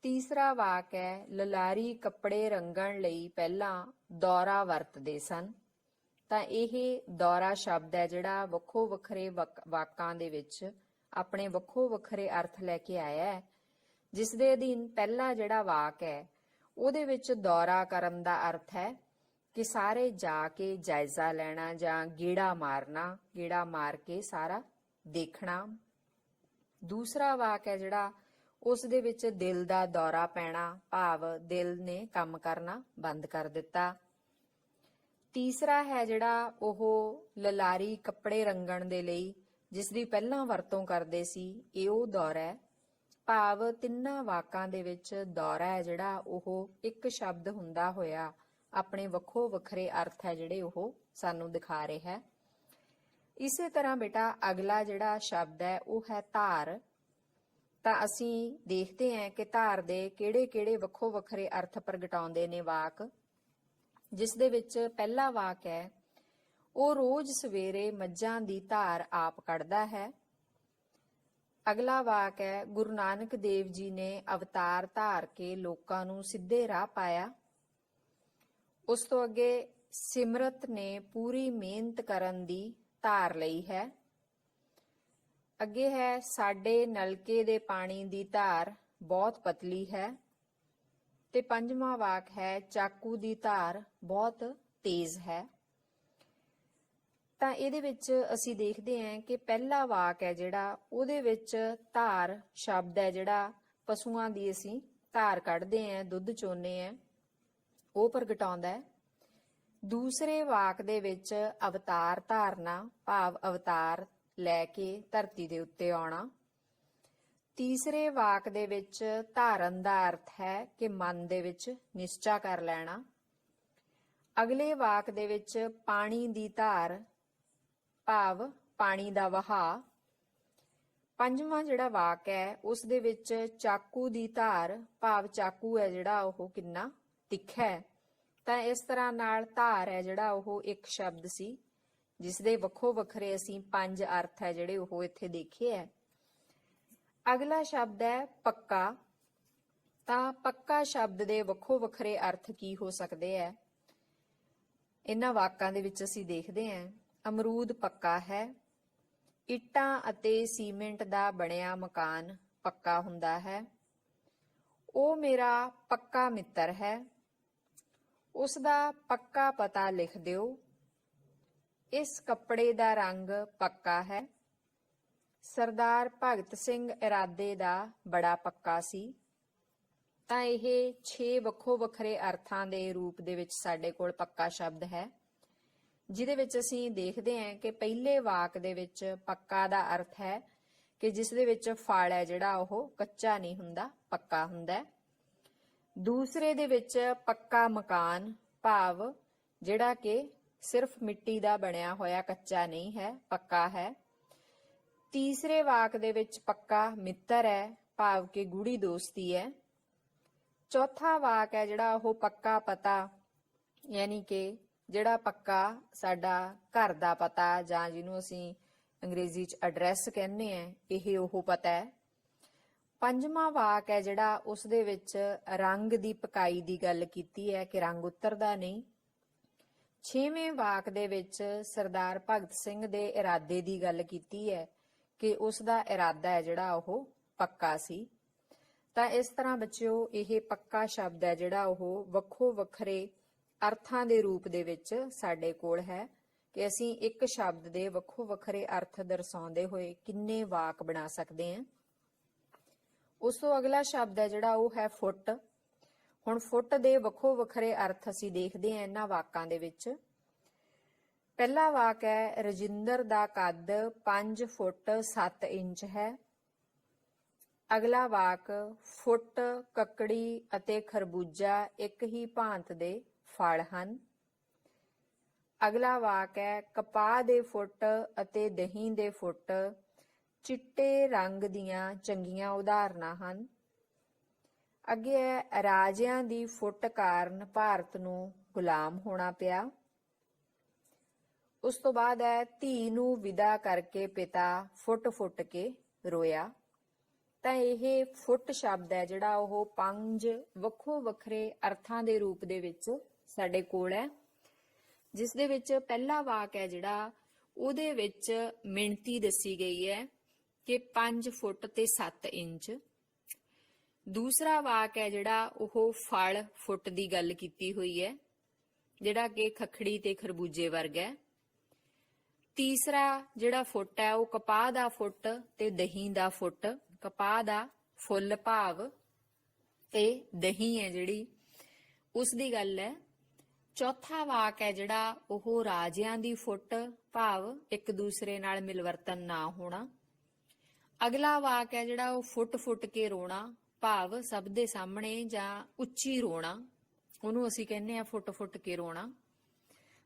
ਤੀਸਰਾ ਵਾਕ ਹੈ ਲਲਾਰੀ ਕੱਪੜੇ ਰੰਗਣ ਲਈ ਪਹਿਲਾਂ ਦੌਰਾ ਵਰਤਦੇ ਸਨ। ਤਾਂ ਇਹ ਦੌਰਾ ਸ਼ਬਦ ਹੈ ਜਿਹੜਾ ਵੱਖੋ ਵੱਖਰੇ ਵਾਕਾਂ ਦੇ ਵਿੱਚ ਆਪਣੇ ਵੱਖੋ ਵੱਖਰੇ ਅਰਥ ਲੈ ਕੇ ਆਇਆ ਹੈ, ਜਿਸ ਦੇ ਅਧੀਨ ਪਹਿਲਾ ਜਿਹੜਾ ਵਾਕ ਹੈ ਉਹਦੇ ਵਿੱਚ ਦੌਰਾ ਕਰਨ ਦਾ ਅਰਥ ਹੈ ਕਿ ਸਾਰੇ ਜਾ ਕੇ ਜਾਇਜ਼ਾ ਲੈਣਾ ਜਾਂ ਗੇੜਾ ਮਾਰਨਾ, ਗੇੜਾ ਮਾਰ ਕੇ ਸਾਰਾ ਦੇਖਣਾ। ਦੂਸਰਾ ਵਾਕ ਹੈ ਜਿਹੜਾ ਉਸ ਦੇ ਵਿੱਚ ਦਿਲ ਦਾ ਦੌਰਾ ਪੈਣਾ, ਭਾਵ ਦਿਲ ਨੇ ਕੰਮ ਕਰਨਾ ਬੰਦ ਕਰ ਦਿੱਤਾ। ਤੀਸਰਾ ਹੈ ਜਿਹੜਾ ਉਹ ਲਲਾਰੀ ਕੱਪੜੇ ਰੰਗਣ ਦੇ ਲਈ ਜਿਸ ਦੀ ਪਹਿਲਾਂ ਵਰਤੋਂ ਕਰਦੇ ਸੀ, ਇਹ ਉਹ ਦੌਰਾ ਹੈ। ਭਾਵ ਤਿੰਨਾਂ ਵਾਕਾਂ ਦੇ ਵਿੱਚ ਦੌਰਾ ਹੈ ਜਿਹੜਾ ਉਹ ਇੱਕ ਸ਼ਬਦ ਹੁੰਦਾ ਹੋਇਆ ਆਪਣੇ ਵੱਖੋ ਵੱਖਰੇ ਅਰਥ ਹੈ ਜਿਹੜੇ ਉਹ ਸਾਨੂੰ ਦਿਖਾ ਰਿਹਾ ਹੈ। ਇਸੇ ਤਰ੍ਹਾਂ ਬੇਟਾ ਅਗਲਾ ਜਿਹੜਾ ਸ਼ਬਦ ਹੈ ਉਹ ਹੈ ਧਾਰ। ਤਾਂ ਅਸੀਂ ਦੇਖਦੇ ਹਾਂ ਕਿ ਧਾਰ ਦੇ ਕਿਹੜੇ-ਕਿਹੜੇ ਵੱਖੋ ਵੱਖਰੇ ਅਰਥ ਪ੍ਰਗਟਾਉਂਦੇ ਨੇ ਵਾਕ, ਜਿਸ ਦੇ ਵਿੱਚ ਪਹਿਲਾ ਵਾਕ ਹੈ ਉਹ ਰੋਜ਼ ਸਵੇਰੇ ਮੱਝਾਂ ਦੀ ਧਾਰ ਆਪ ਕੱਢਦਾ ਹੈ। ਅਗਲਾ ਵਾਕ ਹੈ ਗੁਰੂ ਨਾਨਕ ਦੇਵ ਜੀ ਨੇ ਅਵਤਾਰ ਧਾਰ ਕੇ ਲੋਕਾਂ ਨੂੰ ਸਿੱਧੇ ਰਾਹ ਪਾਇਆ। ਉਸ ਤੋਂ ਅੱਗੇ ਸਿਮਰਤ ਨੇ ਪੂਰੀ ਮਿਹਨਤ ਕਰਨ ਦੀ ਧਾਰ ਲਈ ਹੈ। ਅੱਗੇ ਹੈ ਸਾਡੇ ਨਲਕੇ ਦੇ ਪਾਣੀ ਦੀ ਧਾਰ ਬਹੁਤ ਪਤਲੀ ਹੈ। ਤੇ ਪੰਜਵਾਂ ਵਾਕ ਹੈ ਚਾਕੂ ਦੀ ਧਾਰ ਬਹੁਤ ਤੇਜ਼ ਹੈ। ਤਾਂ ਇਹਦੇ ਵਿੱਚ ਅਸੀਂ ਦੇਖਦੇ ਹਾਂ ਕਿ ਪਹਿਲਾ ਵਾਕ ਹੈ ਜਿਹੜਾ ਉਹਦੇ ਵਿੱਚ ਧਾਰ ਸ਼ਬਦ ਹੈ ਜਿਹੜਾ ਪਸ਼ੂਆਂ ਦੀ ਅਸੀਂ ਧਾਰ ਕੱਢਦੇ ਹਾਂ, ਦੁੱਧ ਚੋਨੇ ਹਾਂ, ਉਹ ਪ੍ਰਗਟਾਉਂਦਾ ਹੈ। ਦੂਸਰੇ ਵਾਕ ਦੇ ਵਿੱਚ ਅਵਤਾਰ ਧਾਰਨਾ, ਭਾਵ ਅਵਤਾਰ ਲੈ ਕੇ ਧਰਤੀ ਦੇ ਉੱਤੇ ਆਉਣਾ। ਤੀਸਰੇ ਵਾਕ ਦੇ ਵਿੱਚ ਧਾਰਨ ਦਾ ਅਰਥ ਹੈ ਕਿ ਮਨ ਦੇ ਵਿੱਚ ਨਿਸ਼ਚਾ ਕਰ ਲੈਣਾ। ਅਗਲੇ ਵਾਕ ਦੇ ਵਿੱਚ ਪਾਣੀ ਦੀ ਧਾਰ, ਭਾਵ ਪਾਣੀ ਦਾ ਵਹਾਅ। ਪੰਜਵਾਂ ਜਿਹੜਾ ਵਾਕ ਹੈ ਉਸ ਦੇ ਵਿੱਚ ਚਾਕੂ ਦੀ ਧਾਰ, ਭਾਵ ਚਾਕੂ ਹੈ ਜਿਹੜਾ ਉਹ ਕਿੰਨਾ ਤਿੱਖਾ ਹੈ। ਤਾਂ ਇਸ ਤਰ੍ਹਾਂ ਨਾਲ ਧਾਰ ਹੈ ਜਿਹੜਾ ਉਹ ਇੱਕ ਸ਼ਬਦ ਸੀ, ਜਿਸ ਦੇ ਵੱਖੋ ਵੱਖਰੇ ਅਸੀਂ ਪੰਜ ਅਰਥ ਹੈ ਜਿਹੜੇ ਉਹ ਇੱਥੇ ਦੇਖੇ ਹੈ। ਅਗਲਾ ਸ਼ਬਦ ਹੈ ਪੱਕਾ। ਤਾਂ ਪੱਕਾ ਸ਼ਬਦ ਦੇ ਵੱਖੋ ਵੱਖਰੇ ਅਰਥ ਕੀ ਹੋ ਸਕਦੇ ਹੈ? ਇਹਨਾਂ ਵਾਕਾਂ ਦੇ ਵਿੱਚ ਅਸੀਂ ਦੇਖਦੇ ਹਾਂ, ਅਮਰੂਦ ਪੱਕਾ ਹੈ। ਇੱਟਾਂ ਅਤੇ ਸੀਮੈਂਟ ਦਾ ਬਣਿਆ ਮਕਾਨ ਪੱਕਾ ਹੁੰਦਾ ਹੈ। ਉਹ ਮੇਰਾ ਪੱਕਾ ਮਿੱਤਰ ਹੈ। ਉਸ ਦਾ ਪੱਕਾ ਪਤਾ ਲਿਖ ਦਿਓ। ਇਸ ਕੱਪੜੇ ਦਾ ਰੰਗ ਪੱਕਾ ਹੈ। ਸਰਦਾਰ ਭਗਤ ਸਿੰਘ ਇਰਾਦੇ ਦਾ ਬੜਾ ਪੱਕਾ ਸੀ। ਤਾਂ ਇਹ 6 ਵੱਖੋ ਵੱਖਰੇ ਅਰਥਾਂ ਦੇ ਰੂਪ ਦੇ ਵਿੱਚ ਸਾਡੇ ਕੋਲ ਪੱਕਾ ਸ਼ਬਦ ਹੈ, ਜਿਹਦੇ ਵਿੱਚ ਅਸੀਂ ਦੇਖਦੇ ਹਾਂ ਕਿ ਪਹਿਲੇ ਵਾਕ ਦੇ ਵਿੱਚ ਪੱਕਾ ਦਾ ਅਰਥ ਹੈ ਕਿ ਜਿਸ ਦੇ ਵਿੱਚ ਫਲ ਹੈ ਜਿਹੜਾ ਉਹ ਕੱਚਾ ਨਹੀਂ ਹੁੰਦਾ, ਪੱਕਾ ਹੁੰਦਾ। ਦੂਸਰੇ ਦੇ ਵਿੱਚ ਪੱਕਾ ਮਕਾਨ, ਭਾਵ ਜਿਹੜਾ ਕਿ ਸਿਰਫ ਮਿੱਟੀ ਦਾ ਬਣਿਆ ਹੋਇਆ, ਕੱਚਾ ਨਹੀਂ ਹੈ, ਪੱਕਾ ਹੈ। ਤੀਸਰੇ ਵਾਕ ਦੇ ਵਿੱਚ ਪੱਕਾ ਮਿੱਤਰ ਹੈ, ਭਾਵ ਕਿ ਗੂੜੀ ਦੋਸਤੀ ਹੈ। ਚੌਥਾ ਵਾਕ ਹੈ ਜਿਹੜਾ ਉਹ ਪੱਕਾ ਪਤਾ, ਯਾਨੀ ਕਿ ਜਿਹੜਾ ਪੱਕਾ ਸਾਡਾ ਘਰ ਦਾ ਪਤਾ, ਜਾਂ ਜਿਹਨੂੰ ਅਸੀਂ ਅੰਗਰੇਜ਼ੀ 'ਚ ਐਡਰੈਸ ਕਹਿੰਦੇ ਆ, ਇਹ ਉਹ ਪਤਾ ਹੈ। ਪੰਜਵਾਂ ਵਾਕ ਹੈ ਜਿਹੜਾ ਉਸ ਦੇ ਵਿੱਚ ਰੰਗ ਦੀ ਪਕਾਈ ਦੀ ਗੱਲ ਕੀਤੀ ਹੈ ਕਿ ਰੰਗ ਉਤਰਦਾ ਨਹੀਂ। ਛੇਵੇਂ ਵਾਕ ਦੇ ਵਿੱਚ ਸਰਦਾਰ ਭਗਤ ਸਿੰਘ ਦੇ ਇਰਾਦੇ ਦੀ ਗੱਲ ਕੀਤੀ ਹੈ ਕਿ ਉਸ ਦਾ ਇਰਾਦਾ ਹੈ ਜਿਹੜਾ ਉਹ ਪੱਕਾ ਸੀ। ਤਾਂ ਇਸ ਤਰ੍ਹਾਂ ਬੱਚਿਓ ਇਹ ਪੱਕਾ ਸ਼ਬਦ ਹੈ ਜਿਹੜਾ ਉਹ ਵੱਖੋ ਵੱਖਰੇ ਅਰਥਾਂ ਦੇ ਰੂਪ ਦੇ ਵਿੱਚ ਸਾਡੇ ਕੋਲ ਹੈ ਕਿ ਅਸੀਂ ਇੱਕ ਸ਼ਬਦ ਦੇ ਵੱਖੋ ਵੱਖਰੇ ਅਰਥ ਦਰਸਾਉਂਦੇ ਹੋਏ ਕਿੰਨੇ ਵਾਕ ਬਣਾ ਸਕਦੇ ਹਾਂ। ਉਸ ਤੋਂ ਅਗਲਾ ਸ਼ਬਦ ਹੈ ਜਿਹੜਾ ਉਹ ਹੈ ਫੁੱਟ। ਹੁਣ ਫੁੱਟ ਦੇ ਵੱਖੋ ਵੱਖਰੇ ਅਰਥ ਅਸੀਂ ਦੇਖਦੇ ਹਾਂ ਇਹਨਾਂ ਵਾਕਾਂ ਦੇ ਵਿੱਚ। ਪਹਿਲਾ ਵਾਕ ਹੈ, ਰਜਿੰਦਰ ਦਾ ਕੱਦ 5 ਫੁੱਟ 7 ਇੰਚ ਹੈ। ਅਗਲਾ ਵਾਕ, ਫੁੱਟ, ਕੱਕੜੀ ਅਤੇ ਖਰਬੂਜਾ ਇੱਕ ਹੀ ਭਾਂਤ ਦੇ ਫਲ ਹਨ। ਅਗਲਾ ਵਾਕ ਹੈ, ਕਪਾਹ ਦੇ ਫੁੱਟ ਅਤੇ ਦਹੀਂ ਦੇ ਫੁੱਟ ਚਿੱਟੇ ਰੰਗ ਦੀਆਂ ਚੰਗੀਆਂ ਉਦਾਹਰਨਾਂ ਹਨ। ਅੱਗੇ ਹੈ, ਰਾਜਿਆਂ ਦੀ ਫੁੱਟ ਕਾਰਨ ਭਾਰਤ ਨੂੰ ਗੁਲਾਮ ਹੋਣਾ ਪਿਆ। ਉਸ ਤੋਂ ਬਾਅਦ ਹੈ, ਧੀ ਨੂੰ ਵਿਦਾ ਕਰਕੇ ਪਿਤਾ ਫੁੱਟ ਫੁੱਟ ਕੇ ਰੋਇਆ। ਤਾਂ ਇਹ ਫੁੱਟ ਸ਼ਬਦ ਹੈ ਜਿਹੜਾ ਉਹ 5 ਵੱਖੋ ਵੱਖਰੇ ਅਰਥਾਂ ਦੇ ਰੂਪ ਦੇ ਵਿੱਚ ਸਾਡੇ ਕੋਲ ਹੈ, ਜਿਸ ਦੇ ਵਿੱਚ ਪਹਿਲਾ ਵਾਕ ਹੈ ਜਿਹੜਾ ਉਹਦੇ ਵਿੱਚ ਮਿਣਤੀ ਦੱਸੀ ਗਈ ਹੈ ਕਿ 5 ਫੁੱਟ ਤੇ 7 ਇੰਚ। ਦੂਸਰਾ ਵਾਕ ਹੈ ਜਿਹੜਾ ਉਹ ਫਲ ਫੁੱਟ ਦੀ ਗੱਲ ਕੀਤੀ ਹੋਈ ਹੈ, ਜਿਹੜਾ ਕਿ ਖੱਖੜੀ ਤੇ ਖਰਬੂਜੇ ਵਰਗਾ ਹੈ। ਤੀਸਰਾ ਜਿਹੜਾ ਫੁੱਟ ਹੈ ਉਹ ਕਪਾਹ ਦਾ ਫੁੱਟ ਤੇ ਦਹੀਂ ਦਾ ਫੁੱਟ, ਕਪਾਹ ਦਾ ਫੁੱਲ ਭਾਵ ਤੇ ਦਹੀਂ ਹੈ ਜਿਹੜੀ ਉਸ ਦੀ ਗੱਲ ਹੈ। ਚੌਥਾ ਵਾਕ ਹੈ ਜਿਹੜਾ ਉਹ ਰਾਜਿਆਂ ਦੀ ਫੁੱਟ, ਭਾਵ ਇੱਕ ਦੂਸਰੇ ਨਾਲ ਮਿਲਵਰਤਨ ਨਾ ਹੋਣਾ। ਅਗਲਾ ਵਾਕ ਹੈ ਜਿਹੜਾ ਉਹ ਫੁੱਟ ਫੁੱਟ ਕੇ ਰੋਣਾ, ਭਾਵ ਸਭ ਦੇ ਸਾਹਮਣੇ ਜਾਂ ਉੱਚੀ ਰੋਣਾ, ਉਹਨੂੰ ਅਸੀਂ ਕਹਿੰਦੇ ਆ ਫੁੱਟ ਫੁੱਟ ਕੇ ਰੋਣਾ।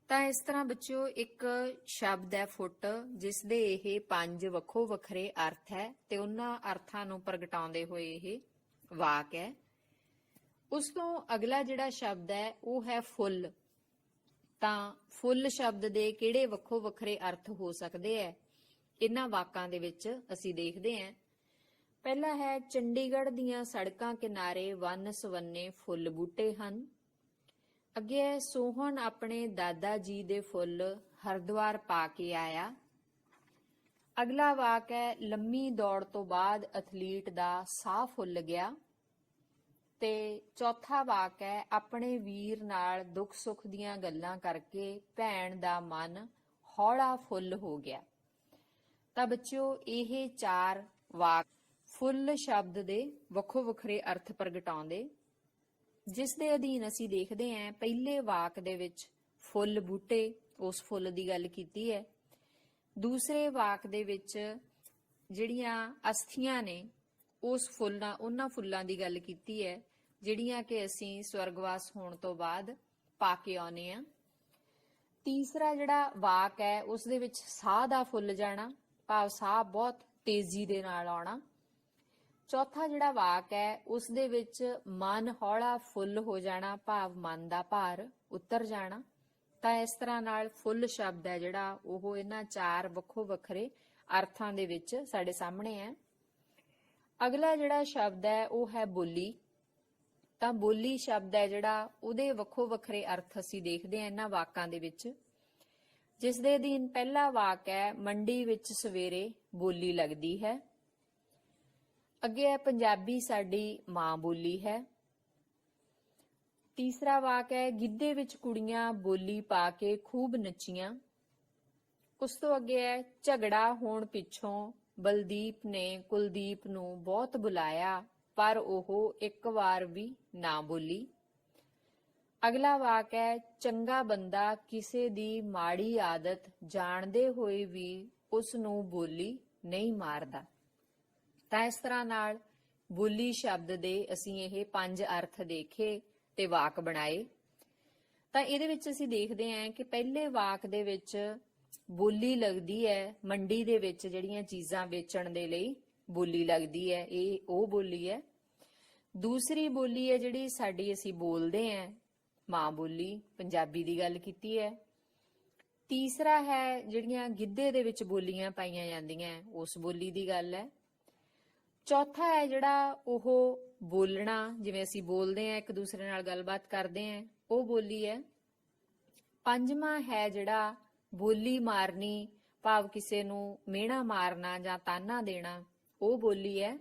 ਤਾਂ ਇਸ ਤਰ੍ਹਾਂ ਬੱਚਿਓ ਇੱਕ ਸ਼ਬਦ ਹੈ ਫੁੱਟ, ਜਿਸ ਦੇ ਇਹ 5 ਵੱਖੋ ਵੱਖਰੇ ਅਰਥ ਹੈ ਤੇ ਉਹਨਾਂ ਅਰਥਾਂ ਨੂੰ ਪ੍ਰਗਟਾਉਂਦੇ ਹੋਏ ਇਹ ਵਾਕ ਹੈ। ਉਸ ਤੋਂ ਅਗਲਾ ਜਿਹੜਾ ਸ਼ਬਦ ਹੈ ਉਹ ਹੈ ਫੁੱਲ। ਤਾਂ ਫੁੱਲ ਸ਼ਬਦ ਦੇ ਕਿਹੜੇ ਵੱਖੋ ਵੱਖਰੇ ਅਰਥ ਹੋ ਸਕਦੇ ਹੈ, ਇਹਨਾਂ ਵਾਕਾਂ ਦੇ ਵਿੱਚ ਅਸੀਂ ਦੇਖਦੇ ਹਾਂ। ਪਹਿਲਾ ਹੈ, ਚੰਡੀਗੜ੍ਹ ਦੀਆਂ ਸੜਕਾਂ ਕਿਨਾਰੇ ਵੰਨ ਸੁਵੰਨੇ ਫੁੱਲ ਬੂਟੇ ਹਨ। ਅੱਗੇ ਹੈ, ਸੋਹਣ ਆਪਣੇ ਦਾਦਾ ਜੀ ਦੇ ਫੁੱਲ ਹਰਿਦੁਆਰ ਪਾ ਕੇ ਆਇਆ। ਅਗਲਾ ਵਾਕ ਹੈ, ਲੰਮੀ ਦੌੜ ਤੋਂ ਬਾਅਦ ਐਥਲੀਟ ਦਾ ਸਾਹ ਫੁੱਲ ਗਿਆ। ਤੇ ਚੌਥਾ ਵਾਕ ਹੈ, ਆਪਣੇ ਵੀਰ ਨਾਲ ਦੁੱਖ ਸੁੱਖ ਦੀਆਂ ਗੱਲਾਂ ਕਰਕੇ ਭੈਣ ਦਾ ਮਨ ਹੌਲਾ ਫੁੱਲ ਹੋ ਗਿਆ। ਤਾਂ ਬੱਚਿਓ ਇਹ 4 ਵਾਕ ਫੁੱਲ ਸ਼ਬਦ ਦੇ ਵੱਖੋ ਵੱਖਰੇ ਅਰਥ ਪ੍ਰਗਟਾਉਂਦੇ, ਜਿਸ ਦੇ ਅਧੀਨ ਅਸੀਂ ਦੇਖਦੇ ਹਾਂ ਪਹਿਲੇ ਵਾਕ ਦੇ ਵਿੱਚ ਫੁੱਲ ਬੂਟੇ, ਉਸ ਫੁੱਲ ਦੀ ਗੱਲ ਕੀਤੀ ਹੈ। ਦੂਸਰੇ ਵਾਕ ਦੇ ਵਿੱਚ ਜਿਹੜੀਆਂ ਅਸਥੀਆਂ ਨੇ ਉਸ ਫੁੱਲਾਂ, ਉਹਨਾਂ ਫੁੱਲਾਂ ਦੀ ਗੱਲ ਕੀਤੀ ਹੈ ਜਿਹੜੀਆਂ ਕਿ ਅਸੀਂ ਸਵਰਗਵਾਸ ਹੋਣ ਤੋਂ ਬਾਅਦ ਪਾ ਕੇ ਆਉਨੇ ਆ। ਤੀਸਰਾ ਜਿਹੜਾ ਵਾਕ ਹੈ ਉਸ ਦੇ ਵਿੱਚ ਸਾਹ ਦਾ ਫੁੱਲ ਜਾਣਾ, ਭਾਵ ਸਾਹ ਬਹੁਤ ਤੇਜ਼ੀ ਦੇ ਨਾਲ ਆਉਣਾ। ਚੌਥਾ ਜਿਹੜਾ ਵਾਕ ਹੈ ਉਸ ਦੇ ਵਿੱਚ ਮਨ ਹੌਲਾ ਫੁੱਲ ਹੋ ਜਾਣਾ, ਭਾਵ ਮਨ ਦਾ ਭਾਰ ਉਤਰ ਜਾਣਾ। ਤਾਂ ਇਸ ਤਰ੍ਹਾਂ ਨਾਲ ਫੁੱਲ ਸ਼ਬਦ ਹੈ ਜਿਹੜਾ ਉਹ ਇਹਨਾਂ 4 ਵੱਖੋ ਵੱਖਰੇ ਅਰਥਾਂ ਦੇ ਵਿੱਚ ਸਾਡੇ ਸਾਹਮਣੇ ਹੈ। ਅਗਲਾ ਜਿਹੜਾ ਸ਼ਬਦ ਹੈ ਉਹ ਹੈ ਬੋਲੀ। ਤਾਂ ਬੋਲੀ ਸ਼ਬਦ ਹੈ ਜਿਹੜਾ ਉਹਦੇ ਵੱਖੋ ਵੱਖਰੇ ਅਰਥ ਅਸੀਂ ਦੇਖਦੇ ਹਾਂ ਇਹਨਾਂ ਵਾਕਾਂ ਦੇ ਵਿੱਚ। ਜਿਸ ਦੇ ਅਧੀਨ ਪਹਿਲਾ ਵਾਕ ਹੈ ਮੰਡੀ ਵਿੱਚ ਸਵੇਰੇ ਬੋਲੀ ਲੱਗਦੀ ਹੈ। ਅੱਗੇ ਹੈ ਪੰਜਾਬੀ ਸਾਡੀ ਮਾਂ ਬੋਲੀ ਹੈ। ਤੀਸਰਾ ਵਾਕ ਹੈ ਗਿੱਧੇ ਵਿੱਚ ਕੁੜੀਆਂ ਬੋਲੀ ਪਾ ਕੇ ਖੂਬ ਨੱਚੀਆਂ। ਉਸ ਤੋਂ ਅੱਗੇ ਹੈ ਝਗੜਾ ਹੋਣ ਪਿੱਛੋਂ ਬਲਦੀਪ ਨੇ ਕੁਲਦੀਪ ਨੂੰ ਬਹੁਤ ਬੁਲਾਇਆ ਪਰ ਉਹ ਇੱਕ ਵਾਰ ਵੀ ਨਾ ਬੋਲੀ। ਅਗਲਾ ਵਾਕ ਹੈ ਚੰਗਾ ਬੰਦਾ ਕਿਸੇ ਦੀ ਮਾੜੀ ਆਦਤ ਜਾਣਦੇ ਹੋਏ ਵੀ ਉਸ ਨੂੰ ਬੋਲੀ ਨਹੀਂ ਮਾਰਦਾ। ਤਾਂ ਇਸ ਤਰ੍ਹਾਂ ਨਾਲ ਬੋਲੀ ਸ਼ਬਦ ਦੇ ਅਸੀਂ ਇਹ 5 ਅਰਥ ਦੇਖੇ ਤੇ ਵਾਕ ਬਣਾਏ। ਤਾਂ ਇਹਦੇ ਵਿੱਚ ਅਸੀਂ ਦੇਖਦੇ ਹਾਂ ਕਿ ਪਹਿਲੇ ਵਾਕ ਦੇ ਵਿੱਚ ਬੋਲੀ ਲੱਗਦੀ ਹੈ, ਮੰਡੀ ਦੇ ਵਿੱਚ ਜਿਹੜੀਆਂ ਚੀਜ਼ਾਂ ਵੇਚਣ ਦੇ ਲਈ ਬੋਲੀ ਲੱਗਦੀ ਹੈ, ਇਹ ਉਹ ਬੋਲੀ ਹੈ। ਦੂਸਰੀ ਬੋਲੀ ਹੈ ਜਿਹੜੀ ਸਾਡੀ ਅਸੀਂ ਬੋਲਦੇ ਹਾਂ ਮਾਂ ਬੋਲੀ, ਪੰਜਾਬੀ ਦੀ ਗੱਲ ਕੀਤੀ ਹੈ। ਤੀਸਰਾ ਹੈ ਜਿਹੜੀਆਂ ਗਿੱਧੇ ਦੇ ਵਿੱਚ ਬੋਲੀਆਂ ਪਾਈਆਂ ਜਾਂਦੀਆਂ ਉਸ ਬੋਲੀ ਦੀ ਗੱਲ ਹੈ। ਚੌਥਾ ਹੈ ਜਿਹੜਾ ਉਹ ਬੋਲਣਾ, ਜਿਵੇਂ ਅਸੀਂ ਬੋਲਦੇ ਹਾਂ ਇੱਕ ਦੂਸਰੇ ਨਾਲ ਗੱਲਬਾਤ ਕਰਦੇ ਹਾਂ, ਉਹ ਬੋਲੀ ਹੈ। ਪੰਜਵਾਂ ਹੈ ਜਿਹੜਾ ਬੋਲੀ ਮਾਰਨੀ, ਭਾਵ ਕਿਸੇ ਨੂੰ ਮਿਹਣਾ ਮਾਰਨਾ ਜਾਂ ਤਾਨਾ ਦੇਣਾ, ਉਹ ਬੋਲੀ ਹੈ।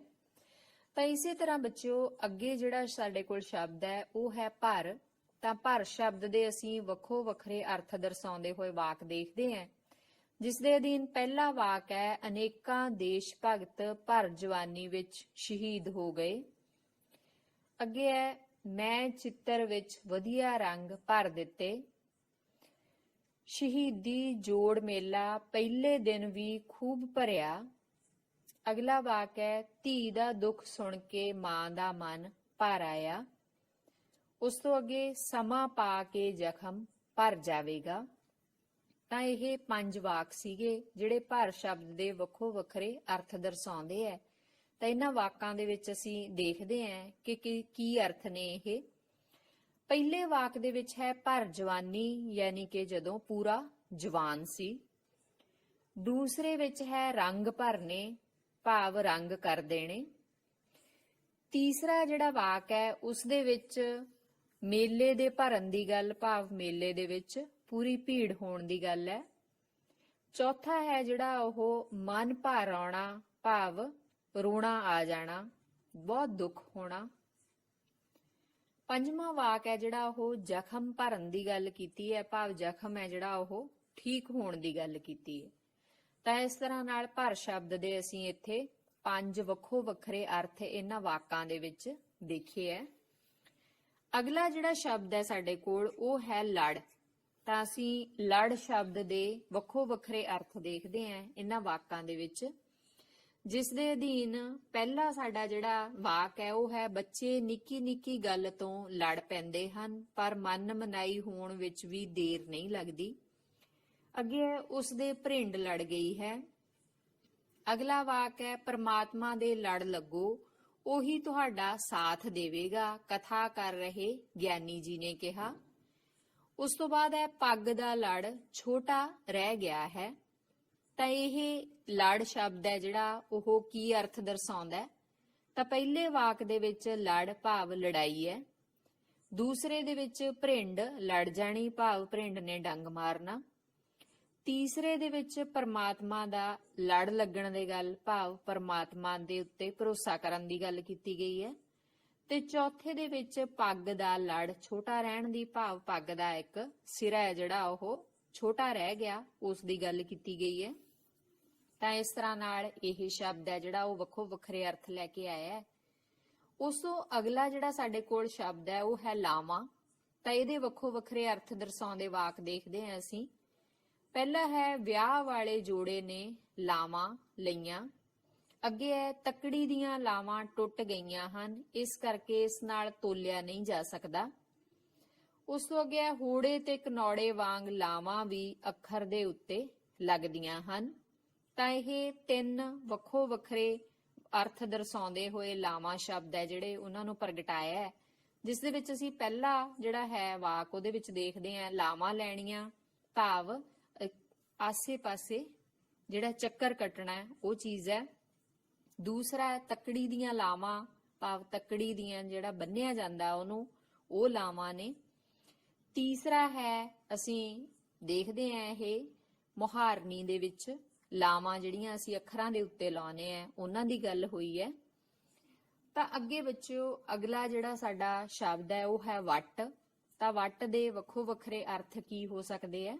ਤਾਂ ਇਸੇ ਤਰ੍ਹਾਂ ਬੱਚਿਓ ਅੱਗੇ ਜਿਹੜਾ ਸਾਡੇ ਕੋਲ ਸ਼ਬਦ ਹੈ ਉਹ ਹੈ ਭਰ। ਤਾਂ ਭਰ ਸ਼ਬਦ ਦੇ ਅਸੀਂ ਵੱਖੋ ਵੱਖਰੇ ਅਰਥ ਦਰਸਾਉਂਦੇ ਹੋਏ ਵਾਕ ਦੇਖਦੇ ਹਾਂ। ਜਿਸ ਦੇ ਅਧੀਨ ਪਹਿਲਾ ਵਾਕ ਹੈ ਅਨੇਕਾਂ ਦੇਸ਼ ਭਗਤ ਭਰ ਜਵਾਨੀ ਵਿੱਚ ਸ਼ਹੀਦ ਹੋ ਗਏ। ਅੱਗੇ ਹੈ ਮੈਂ ਚਿੱਤਰ ਵਿੱਚ ਵਧੀਆ ਰੰਗ ਭਰ ਦਿੱਤੇ। ਸ਼ਹੀਦੀ ਜੋੜ ਮੇਲਾ ਪਹਿਲੇ ਦਿਨ ਵੀ ਖੂਬ ਭਰਿਆ। ਅਗਲਾ ਵਾਕ ਹੈ ਧੀ ਦਾ ਦੁੱਖ ਸੁਣ ਕੇ ਮਾਂ ਦਾ ਮਨ ਭਰ ਆਇਆ। ਉਸ ਤੋਂ ਅੱਗੇ ਸਮਾਂ ਪਾ ਕੇ ਜ਼ਖਮ ਭਰ ਜਾਵੇਗਾ। ਤਾਂ ਇਹ 5 ਵਾਕ ਸੀਗੇ ਜਿਹੜੇ ਭਰ ਸ਼ਬਦ ਦੇ ਵੱਖੋ ਵੱਖਰੇ ਅਰਥ ਦਰਸਾਉਂਦੇ ਹੈ। ਤਾਂ ਇਹਨਾਂ ਵਾਕਾਂ ਦੇ ਵਿੱਚ ਅਸੀਂ ਦੇਖਦੇ ਹਾਂ ਕਿ ਕੀ ਅਰਥ ਨੇ ਇਹ। ਪਹਿਲੇ ਵਾਕ ਦੇ ਵਿੱਚ ਹੈ ਭਰ ਜਵਾਨੀ, ਯਾਨੀ ਕਿ ਜਦੋਂ ਪੂਰਾ ਜਵਾਨ ਸੀ। ਦੂਸਰੇ ਵਿੱਚ ਹੈ ਰੰਗ ਭਰਨੇ, ਭਾਵ ਰੰਗ ਕਰ ਦੇਣੇ। ਤੀਸਰਾ ਜਿਹੜਾ ਵਾਕ ਹੈ ਉਸ ਦੇ ਵਿੱਚ ਮੇਲੇ ਦੇ ਭਰਨ ਦੀ ਗੱਲ, ਭਾਵ ਮੇਲੇ ਦੇ ਵਿੱਚ ਪੂਰੀ ਭੀੜ ਹੋਣ ਦੀ ਗੱਲ ਹੈ। ਚੌਥਾ ਹੈ ਜਿਹੜਾ ਉਹ ਮਨ ਭਰ ਆਉਣਾ, ਭਾਵ ਰੋਣਾ ਆ ਜਾਣਾ, ਬਹੁਤ ਦੁੱਖ ਹੋਣਾ। ਪੰਜਵਾਂ ਵਾਕ ਹੈ ਜਿਹੜਾ ਉਹ ਜ਼ਖਮ ਭਰਨ ਦੀ ਗੱਲ ਕੀਤੀ ਹੈ, ਭਾਵ ਜ਼ਖਮ ਹੈ ਜਿਹੜਾ ਉਹ ਠੀਕ ਹੋਣ ਦੀ ਗੱਲ ਕੀਤੀ ਹੈ। ਤਾਂ ਇਸ ਤਰ੍ਹਾਂ ਨਾਲ ਭਰ ਸ਼ਬਦ ਦੇ ਅਸੀਂ ਇੱਥੇ 5 ਵੱਖੋ ਵੱਖਰੇ ਅਰਥ ਇਹਨਾਂ ਵਾਕਾਂ ਦੇ ਵਿੱਚ ਦੇਖੇ ਹੈ। ਅਗਲਾ ਜਿਹੜਾ ਸ਼ਬਦ ਹੈ ਸਾਡੇ ਕੋਲ ਉਹ ਹੈ ਲੜ। ਤਾਂ ਅਸੀਂ ਲੜ ਸ਼ਬਦ ਦੇ ਵੱਖੋ ਵੱਖਰੇ ਅਰਥ ਦੇਖਦੇ ਹਾਂ ਇਹਨਾਂ ਵਾਕਾਂ ਦੇ ਵਿੱਚ। ਜਿਸ ਦੇ ਅਧੀਨ ਪਹਿਲਾ ਸਾਡਾ ਜਿਹੜਾ ਵਾਕ ਹੈ ਉਹ ਹੈ ਬੱਚੇ ਨਿੱਕੀ ਨਿੱਕੀ ਗੱਲ ਤੋਂ ਲੜ ਪੈਂਦੇ ਹਨ ਪਰ ਮਨ ਮਨਾਈ ਹੋਣ ਵਿੱਚ ਵੀ ਦੇਰ ਨਹੀਂ ਲੱਗਦੀ। ਅੱਗੇ ਉਸ ਦੇ ਭਰਿੰਡ ਲੜ ਗਈ ਹੈ। ਅਗਲਾ ਵਾਕ ਹੈ ਪਰਮਾਤਮਾ ਦੇ ਲੜ ਲੱਗੋ, ਉਹੀ ਤੁਹਾਡਾ ਸਾਥ ਦੇਵੇਗਾ, ਕਥਾ ਕਰ ਰਹੇ ਗਿਆਨੀ ਜੀ ਨੇ ਕਿਹਾ। ਉਸ ਤੋਂ ਬਾਅਦ ਹੈ ਪੱਗ ਦਾ ਲੜ ਛੋਟਾ ਰਹਿ ਗਿਆ ਹੈ। ਤਾਂ ਇਹ ਲੜ ਸ਼ਬਦ ਹੈ ਜਿਹੜਾ ਉਹ ਕੀ ਅਰਥ ਦਰਸਾਉਂਦਾ ਹੈ। ਤਾਂ ਪਹਿਲੇ ਵਾਕ ਦੇ ਵਿੱਚ ਲੜ ਭਾਵ ਲੜਾਈ ਹੈ। ਦੂਸਰੇ ਦੇ ਵਿੱਚ ਭਰਿੰਡ ਲੜ ਜਾਣੀ, ਭਾਵ ਭਰਿੰਡ ਨੇ ਡੰਗ ਮਾਰਨਾ। ਤੀਸਰੇ ਦੇ ਵਿੱਚ ਪਰਮਾਤਮਾ ਦਾ ਲੜ ਲੱਗਣ ਦੀ ਗੱਲ, ਭਾਵ ਪਰਮਾਤਮਾ ਦੇ ਉੱਤੇ ਭਰੋਸਾ ਕਰਨ ਦੀ ਗੱਲ ਕੀਤੀ ਗਈ ਹੈ। ਤੇ ਚੌਥੇ ਦੇ ਵਿੱਚ ਪੱਗ ਦਾ ਲੜ ਛੋਟਾ ਰਹਿਣ ਦੀ, ਭਾਵ ਪੱਗ ਦਾ ਇੱਕ ਸਿਰਾ ਹੈ ਜਿਹੜਾ ਉਹ ਛੋਟਾ ਰਹਿ ਗਿਆ, ਉਸ ਦੀ ਗੱਲ ਕੀਤੀ ਗਈ ਹੈ। ਤਾਂ ਇਸ ਤਰ੍ਹਾਂ ਨਾਲ ਇਹ ਸ਼ਬਦ ਹੈ ਜਿਹੜਾ ਉਹ ਵੱਖੋ ਵੱਖਰੇ ਅਰਥ ਲੈ ਕੇ ਆਇਆ ਹੈ। ਉਸ ਤੋਂ ਅਗਲਾ ਜਿਹੜਾ ਸਾਡੇ ਕੋਲ ਸ਼ਬਦ ਹੈ ਉਹ ਹੈ ਲਾਵਾਂ। ਤਾਂ ਇਹਦੇ ਵੱਖੋ ਵੱਖਰੇ ਅਰਥ ਦਰਸਾਉਂਦੇ ਵਾਕ ਦੇਖਦੇ ਹਾਂ ਅਸੀਂ। ਪਹਿਲਾ ਹੈ ਵਿਆਹ ਵਾਲੇ ਜੋੜੇ ਨੇ ਲਾਵਾਂ ਲਈਆਂ। ਅੱਗੇ ਹੈ ਤੱਕੜੀ ਦੀਆਂ ਲਾਵਾਂ ਟੁੱਟ ਗਈਆਂ ਹਨ, ਇਸ ਕਰਕੇ ਇਸ ਨਾਲ ਤੋਲਿਆ ਨਹੀਂ ਜਾ ਸਕਦਾ। ਉਸ ਤੋਂ ਅੱਗੇ ਹੈ ਹੂੜੇ ਤੇ ਕਨੌੜੇ ਵਾਂਗ ਲਾਵਾਂ ਵੀ ਅੱਖਰ ਦੇ ਉੱਤੇ ਲੱਗਦੀਆਂ ਹਨ। ਤਾਂ ਇਹ 3 ਵੱਖੋ ਵੱਖਰੇ ਅਰਥ ਦਰਸਾਉਂਦੇ ਹੋਏ ਲਾਵਾਂ ਸ਼ਬਦ ਹੈ ਜਿਹੜੇ ਉਹਨਾਂ ਨੂੰ ਪ੍ਰਗਟਾਇਆ ਹੈ। ਜਿਸ ਦੇ ਵਿੱਚ ਅਸੀਂ ਪਹਿਲਾ ਜਿਹੜਾ ਹੈ ਵਾਕ ਉਹਦੇ ਵਿੱਚ ਦੇਖਦੇ ਹਾਂ ਲਾਵਾਂ ਲੈਣੀਆਂ, ਭਾਵ ਆਸੇ ਪਾਸੇ ਜਿਹੜਾ ਚੱਕਰ ਕੱਟਣਾ ਹੈ ਉਹ ਚੀਜ਼ ਹੈ। ਦੂਸਰਾ ਹੈ ਤੱਕੜੀ ਦੀਆਂ ਲਾਵਾਂ, ਭਾਵ ਤੱਕੜੀ ਦੀਆਂ ਜਿਹੜਾ ਬੰਨਿਆ ਜਾਂਦਾ ਉਹਨੂੰ, ਉਹ ਲਾਵਾਂ ਨੇ। ਤੀਸਰਾ ਹੈ, ਅਸੀਂ ਦੇਖਦੇ ਆਂ ਇਹ ਮੁਹਾਰਨੀ ਦੇ ਵਿੱਚ ਲਾਵਾਂ ਜਿਹੜੀਆਂ ਅਸੀਂ ਅੱਖਰਾਂ ਦੇ ਉੱਤੇ ਲਾਉਨੇ ਆ, ਉਹਨਾਂ ਦੀ ਗੱਲ ਹੋਈ ਹੈ। ਤਾਂ ਅੱਗੇ ਬੱਚਿਓ ਅਗਲਾ ਜਿਹੜਾ ਸਾਡਾ ਸ਼ਬਦ ਹੈ ਉਹ ਹੈ ਵੱਟ। ਤਾਂ ਵੱਟ ਦੇ ਵੱਖੋ ਵੱਖਰੇ ਅਰਥ ਕੀ ਹੋ ਸਕਦੇ ਆ।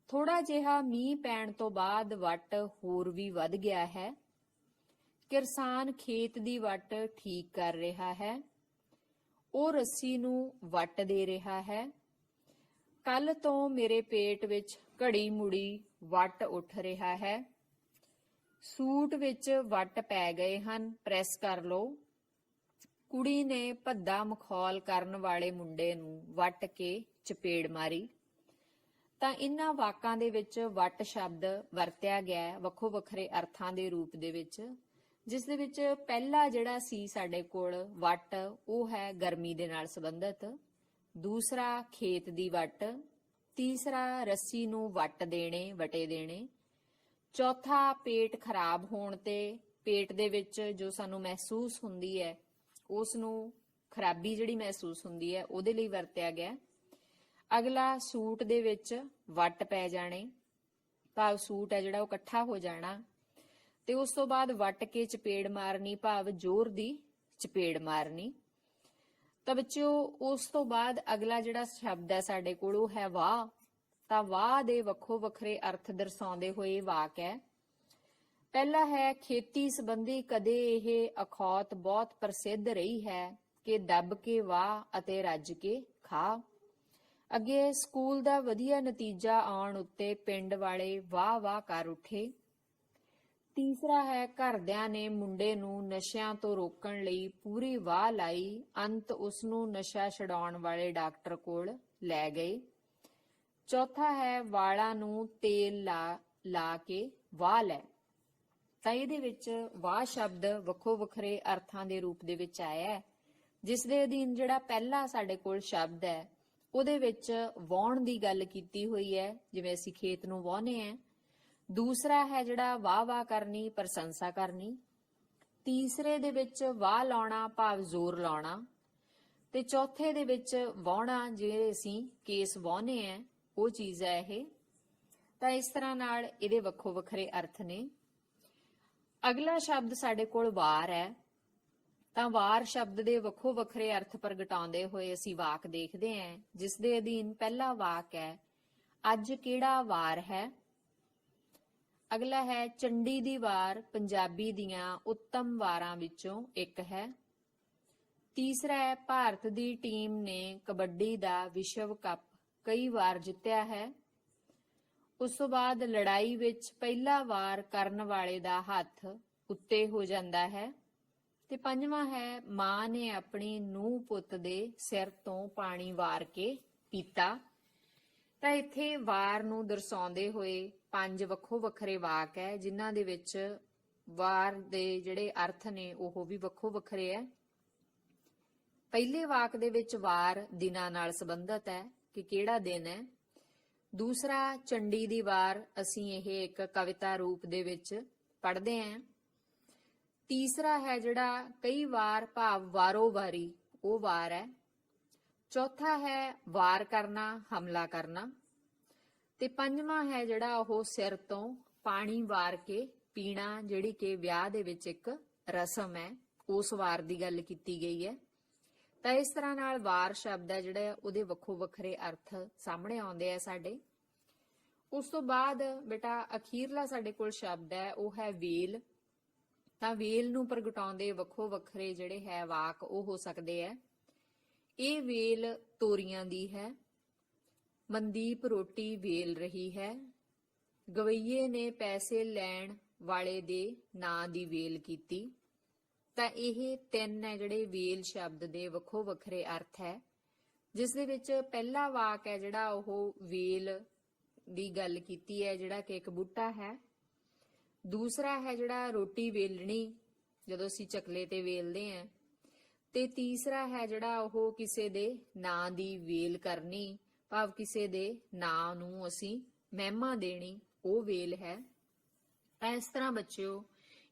ਥੋੜਾ ਜਿਹਾ ਮੀਂਹ ਪੈਣ ਤੋਂ ਬਾਅਦ ਵੱਟ ਹੋਰ ਵੀ ਵੱਧ ਗਿਆ ਹੈ। ਕਿਸਾਨ ਖੇਤ ਦੀ ਵੱਟ ਠੀਕ ਕਰ ਰਿਹਾ ਹੈ। ਉਹ ਰੱਸੀ ਨੂੰ ਵੱਟ ਦੇ ਰਿਹਾ ਹੈ। ਕੱਲ ਤੋਂ ਮੇਰੇ ਪੇਟ ਵਿੱਚ ਘੜੀ ਮੁੜੀ ਵੱਟ ਉੱਠ ਰਿਹਾ ਹੈ। ਸੂਟ ਵਿੱਚ ਵੱਟ ਪੈ ਗਏ ਹਨ, ਪ੍ਰੈਸ ਕਰ ਲਓ। ਕੁੜੀ ਨੇ ਭੱਦਾ ਮਖੌਲ ਕਰਨ ਵਾਲੇ ਮੁੰਡੇ ਨੂੰ ਵੱਟ ਕੇ ਚਪੇੜ ਮਾਰੀ। ਤਾਂ ਇਹਨਾਂ ਵਾਕਾਂ ਦੇ ਵਿੱਚ ਵੱਟ ਸ਼ਬਦ ਵਰਤਿਆ ਗਿਆ ਵੱਖੋ ਵੱਖਰੇ ਅਰਥਾਂ ਦੇ ਰੂਪ ਦੇ ਵਿੱਚ, ਜਿਸ ਦੇ ਵਿੱਚ ਪਹਿਲਾ ਜਿਹੜਾ ਸੀ ਸਾਡੇ ਕੋਲ ਵੱਟ, ਉਹ ਹੈ ਗਰਮੀ ਦੇ ਨਾਲ ਸੰਬੰਧਿਤ। ਦੂਸਰਾ ਖੇਤ ਦੀ ਵੱਟ। ਤੀਸਰਾ ਰੱਸੀ ਨੂੰ ਵੱਟ ਦੇਣੇ, ਵਟੇ ਦੇਣੇ। ਚੌਥਾ ਪੇਟ ਖਰਾਬ ਹੋਣ ਤੇ, ਪੇਟ ਦੇ ਵਿੱਚ ਜੋ ਸਾਨੂੰ ਮਹਿਸੂਸ ਹੁੰਦੀ ਹੈ ਉਸ ਨੂੰ, ਖਰਾਬੀ ਜਿਹੜੀ ਮਹਿਸੂਸ ਹੁੰਦੀ ਹੈ ਉਹਦੇ ਲਈ ਵਰਤਿਆ ਗਿਆ। ਅਗਲਾ ਸੂਟ ਦੇ ਵਿੱਚ ਵੱਟ ਪੈ ਜਾਣੇ, ਭਾਵ ਸੂਟ ਹੈ ਜਿਹੜਾ ਉਹ ਇਕੱਠਾ ਹੋ ਜਾਣਾ। ਤੇ ਉਸ ਤੋਂ ਬਾਅਦ ਵੱਟ ਕੇ ਚਪੇੜ ਮਾਰਨੀ, ਭਾਵ ਜ਼ੋਰ ਦੀ ਚਪੇੜ ਮਾਰਨੀ। ਤਾਂ ਬੱਚਿਓ ਉਸ ਤੋਂ ਬਾਅਦ ਅਗਲਾ ਜਿਹੜਾ ਸ਼ਬਦ ਹੈ ਸਾਡੇ ਕੋਲ ਉਹ ਹੈ ਵਾਹ। ਤਾਂ ਵਾਹ ਦੇ ਵੱਖੋ ਵੱਖਰੇ ਅਰਥ ਦਰਸਾਉਂਦੇ ਹੋਏ ਵਾਕ ਹੈ। ਪਹਿਲਾ ਹੈ ਖੇਤੀ ਸੰਬੰਧੀ ਕਦੇ ਇਹ ਅਖੌਤ ਬਹੁਤ ਪ੍ਰਸਿੱਧ ਰਹੀ ਹੈ ਕਿ ਦੱਬ ਕੇ ਵਾਹ ਅਤੇ ਰੱਜ ਕੇ ਖਾ। ਅੱਗੇ ਸਕੂਲ ਦਾ ਵਧੀਆ ਨਤੀਜਾ ਆਉਣ ਉੱਤੇ ਪਿੰਡ ਵਾਲੇ ਵਾਹ ਵਾਹ ਕਰ ਉੱਠੇ। ਤੀਸਰਾ ਹੈ ਘਰਦਿਆਂ ਨੇ ਮੁੰਡੇ ਨੂੰ ਨਸ਼ਿਆਂ ਤੋਂ ਰੋਕਣ ਲਈ ਪੂਰੀ ਵਾਹ ਲਾਈ, ਅੰਤ ਉਸ ਨੂੰ ਨਸ਼ਾ ਛਡਾਉਣ ਵਾਲੇ ਡਾਕਟਰ ਕੋਲ ਲੈ ਗਏ। ਚੌਥਾ ਹੈ ਵਾਲਾਂ ਨੂੰ ਤੇਲ ਲਾ ਕੇ ਵਾਹ ਲੈ। ਤਾਂ ਇਹਦੇ ਵਿੱਚ ਵਾਹ ਸ਼ਬਦ ਵੱਖੋ ਵੱਖਰੇ ਅਰਥਾਂ ਦੇ ਰੂਪ ਦੇ ਵਿੱਚ ਆਇਆ ਹੈ, ਜਿਸ ਦੇ ਅਧੀਨ ਜਿਹੜਾ ਪਹਿਲਾ ਸਾਡੇ ਕੋਲ ਸ਼ਬਦ ਹੈ ਉਹਦੇ ਵਿੱਚ ਵਾਹੁਣ ਦੀ ਗੱਲ ਕੀਤੀ ਹੋਈ ਹੈ, ਜਿਵੇਂ ਅਸੀਂ ਖੇਤ ਨੂੰ ਵਾਹੁੰਦੇ ਹਾਂ। ਦੂਸਰਾ ਹੈ ਜਿਹੜਾ ਵਾਹ ਵਾਹ ਕਰਨੀ, ਪ੍ਰਸ਼ੰਸਾ ਕਰਨੀ। ਤੀਸਰੇ ਦੇ ਵਿੱਚ ਵਾਹ ਲਾਉਣਾ, ਭਾਵ ਜ਼ੋਰ ਲਾਉਣਾ। ਤੇ ਚੌਥੇ ਦੇ ਵਿੱਚ ਵਾਹੁਣਾ, ਜਿਹੜੇ ਅਸੀਂ ਕੇਸ ਵਾਹੁੰਦੇ ਹਾਂ ਉਹ ਚੀਜ਼ ਹੈ ਇਹ। ਤਾਂ ਇਸ ਤਰ੍ਹਾਂ ਨਾਲ ਇਹਦੇ ਵੱਖੋ ਵੱਖਰੇ ਅਰਥ ਨੇ। ਅਗਲਾ ਸ਼ਬਦ ਸਾਡੇ ਕੋਲ ਵਾਰ ਹੈ। ਤਾਂ ਵਾਰ ਸ਼ਬਦ ਦੇ ਵੱਖੋ ਵੱਖਰੇ ਅਰਥ ਪ੍ਰਗਟਾਉਂਦੇ ਹੋਏ ਅਸੀਂ ਵਾਕ ਦੇਖਦੇ ਹਾਂ, ਜਿਸ ਦੇ ਅਧੀਨ ਪਹਿਲਾ ਵਾਕ ਹੈ ਅੱਜ ਕਿਹੜਾ ਵਾਰ ਹੈ। ਅਗਲਾ ਹੈ ਚੰਡੀ ਦੀ ਵਾਰ ਪੰਜਾਬੀ ਦੀਆਂ ਉੱਤਮ ਵਾਰਾਂ ਵਿੱਚੋਂ ਇੱਕ ਹੈ। ਤੀਸਰਾ ਹੈ ਭਾਰਤ ਦੀ ਟੀਮ ਨੇ ਕਬੱਡੀ ਦਾ ਵਿਸ਼ਵ ਕੱਪ ਕਈ ਵਾਰ ਜਿੱਤਿਆ ਹੈ। ਉਸ ਤੋਂ ਬਾਅਦ ਲੜਾਈ ਵਿੱਚ ਪਹਿਲਾ ਵਾਰ ਕਰਨ ਵਾਲੇ ਦਾ ਹੱਥ ਉੱਤੇ ਹੋ ਜਾਂਦਾ ਹੈ। ਤੇ ਪੰਜਵਾਂ ਹੈ ਮਾਂ ਨੇ ਆਪਣੀ ਨੂੰਹ ਪੁੱਤ ਦੇ ਸਿਰ ਤੋਂ ਪਾਣੀ ਵਾਰ ਕੇ ਪੀਤਾ। ਤਾਂ ਇੱਥੇ ਵਾਰ ਨੂੰ ਦਰਸਾਉਂਦੇ ਹੋਏ ਪੰਜ ਵੱਖੋ ਵੱਖਰੇ ਵਾਕ ਹੈ, ਜਿਨ੍ਹਾਂ ਦੇ ਵਿੱਚ ਵਾਰ ਦੇ ਜਿਹੜੇ ਅਰਥ ਨੇ ਉਹ ਵੀ ਵੱਖੋ ਵੱਖਰੇ ਹੈ। ਪਹਿਲੇ ਵਾਕ ਦੇ ਵਿੱਚ ਵਾਰ ਦਿਨਾਂ ਨਾਲ ਸੰਬੰਧਿਤ ਹੈ ਕਿ ਕਿਹੜਾ ਦਿਨ ਹੈ। ਦੂਸਰਾ ਚੰਡੀ ਦੀ ਵਾਰ ਅਸੀਂ ਇਹ ਇੱਕ ਕਵਿਤਾ ਰੂਪ ਦੇ ਵਿੱਚ ਪੜ੍ਹਦੇ ਹਾਂ। ਤੀਸਰਾ ਹੈ ਜਿਹੜਾ ਕਈ ਵਾਰ, ਭਾਵ ਵਾਰੋ ਵਾਰੀ, ਉਹ ਵਾਰ ਹੈ। ਚੌਥਾ ਹੈ ਵਾਰ ਕਰਨਾ, ਹਮਲਾ ਕਰਨਾ। ਤੇ ਪੰਜਵਾਂ ਹੈ ਜਿਹੜਾ ਉਹ ਸਿਰ ਤੋਂ ਪਾਣੀ ਵਾਰ ਕੇ ਪੀਣਾ, ਜਿਹੜੀ ਕਿ ਵਿਆਹ ਦੇ ਵਿੱਚ ਇੱਕ ਰਸਮ ਹੈ, ਉਸ ਵਾਰ ਦੀ ਗੱਲ ਕੀਤੀ ਗਈ ਹੈ। ਤਾਂ ਇਸ ਤਰ੍ਹਾਂ ਨਾਲ ਵਾਰ ਸ਼ਬਦ ਹੈ ਜਿਹੜਾ ਉਹਦੇ ਵੱਖੋ ਵੱਖਰੇ ਅਰਥ ਸਾਹਮਣੇ ਆਉਂਦੇ ਆ ਸਾਡੇ। ਉਸ ਤੋਂ ਬਾਅਦ ਬੇਟਾ ਅਖੀਰਲਾ ਸਾਡੇ ਕੋਲ ਸ਼ਬਦ ਹੈ ਉਹ ਹੈ ਵੇਲ। ਤਾਂ ਵੇਲ ਨੂੰ ਪ੍ਰਗਟਾਉਂਦੇ ਵੱਖੋ ਵੱਖਰੇ ਜਿਹੜੇ ਹੈ ਵਾਕ ਉਹ ਹੋ ਸਕਦੇ ਹੈ। ਇਹ ਵੇਲ ਤੋਰੀਆਂ ਦੀ ਹੈ। ਮਨਦੀਪ ਰੋਟੀ ਵੇਲ ਰਹੀ ਹੈ। ਗਵਈਏ ਨੇ ਪੈਸੇ ਲੈਣ ਵਾਲੇ ਦੇ ਨਾਂ ਦੀ ਵੇਲ ਕੀਤੀ। ਤਾਂ ਇਹ ਤਿੰਨ ਹੈ ਜਿਹੜੇ ਵੇਲ ਸ਼ਬਦ ਦੇ ਵੱਖੋ ਵੱਖਰੇ ਅਰਥ ਹੈ, ਜਿਸ ਦੇ ਵਿੱਚ ਪਹਿਲਾ ਵਾਕ ਹੈ ਜਿਹੜਾ ਉਹ ਵੇਲ ਦੀ ਗੱਲ ਕੀਤੀ ਹੈ, ਜਿਹੜਾ ਕਿ ਇੱਕ ਬੂਟਾ ਹੈ। ਦੂਸਰਾ ਹੈ ਜਿਹੜਾ ਰੋਟੀ ਵੇਲਣੀ, ਜਦੋਂ ਅਸੀਂ ਚਕਲੇ ਤੇ ਵੇਲਦੇ ਹਾਂ। ਤੇ ਤੀਸਰਾ ਹੈ ਜਿਹੜਾ ਉਹ ਕਿਸੇ ਦੇ ਨਾਂ ਦੀ ਵੇਲ ਕਰਨੀ, ਭਾਵ ਕਿਸੇ ਦੇ ਨਾਂ ਨੂੰ ਅਸੀਂ ਮਹਿਮਾ ਦੇਣੀ, ਉਹ ਵੇਲ ਹੈ। ਤਾਂ ਇਸ ਤਰ੍ਹਾਂ ਬੱਚਿਓ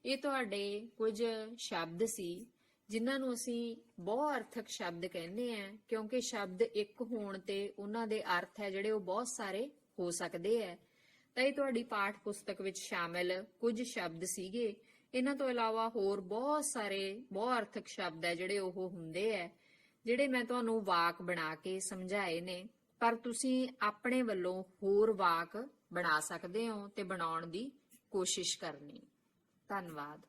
ਇਹ ਤੁਹਾਡੇ ਕੁਝ ਸ਼ਬਦ ਸੀ ਜਿਨ੍ਹਾਂ ਨੂੰ ਅਸੀਂ ਬਹੁ ਅਰਥਕ ਸ਼ਬਦ ਕਹਿੰਦੇ ਆ, ਕਿਉਂਕਿ ਸ਼ਬਦ ਇੱਕ ਹੋਣ ਤੇ ਉਹਨਾਂ ਦੇ ਅਰਥ ਹੈ ਜਿਹੜੇ ਉਹ ਬਹੁਤ ਸਾਰੇ ਹੋ ਸਕਦੇ ਹੈ। ਤਾਂ ਇਹ ਤੁਹਾਡੀ ਪਾਠ ਪੁਸਤਕ ਵਿੱਚ ਸ਼ਾਮਿਲ ਕੁਝ ਸ਼ਬਦ ਸੀਗੇ। ਇਹਨਾਂ ਤੋਂ ਇਲਾਵਾ ਹੋਰ ਬਹੁਤ ਸਾਰੇ ਬਹੁ ਅਰਥਕ ਸ਼ਬਦ ਹੈ ਜਿਹੜੇ ਉਹ ਹੁੰਦੇ ਹੈ, ਜਿਹੜੇ ਮੈਂ ਤੁਹਾਨੂੰ ਵਾਕ ਬਣਾ ਕੇ ਸਮਝਾਏ ਨੇ, ਪਰ ਤੁਸੀਂ ਆਪਣੇ ਵੱਲੋਂ ਹੋਰ ਵਾਕ ਬਣਾ ਸਕਦੇ ਹੋ ਤੇ ਬਣਾਉਣ ਦੀ ਕੋਸ਼ਿਸ਼ ਕਰਨੀ। ਧੰਨਵਾਦ।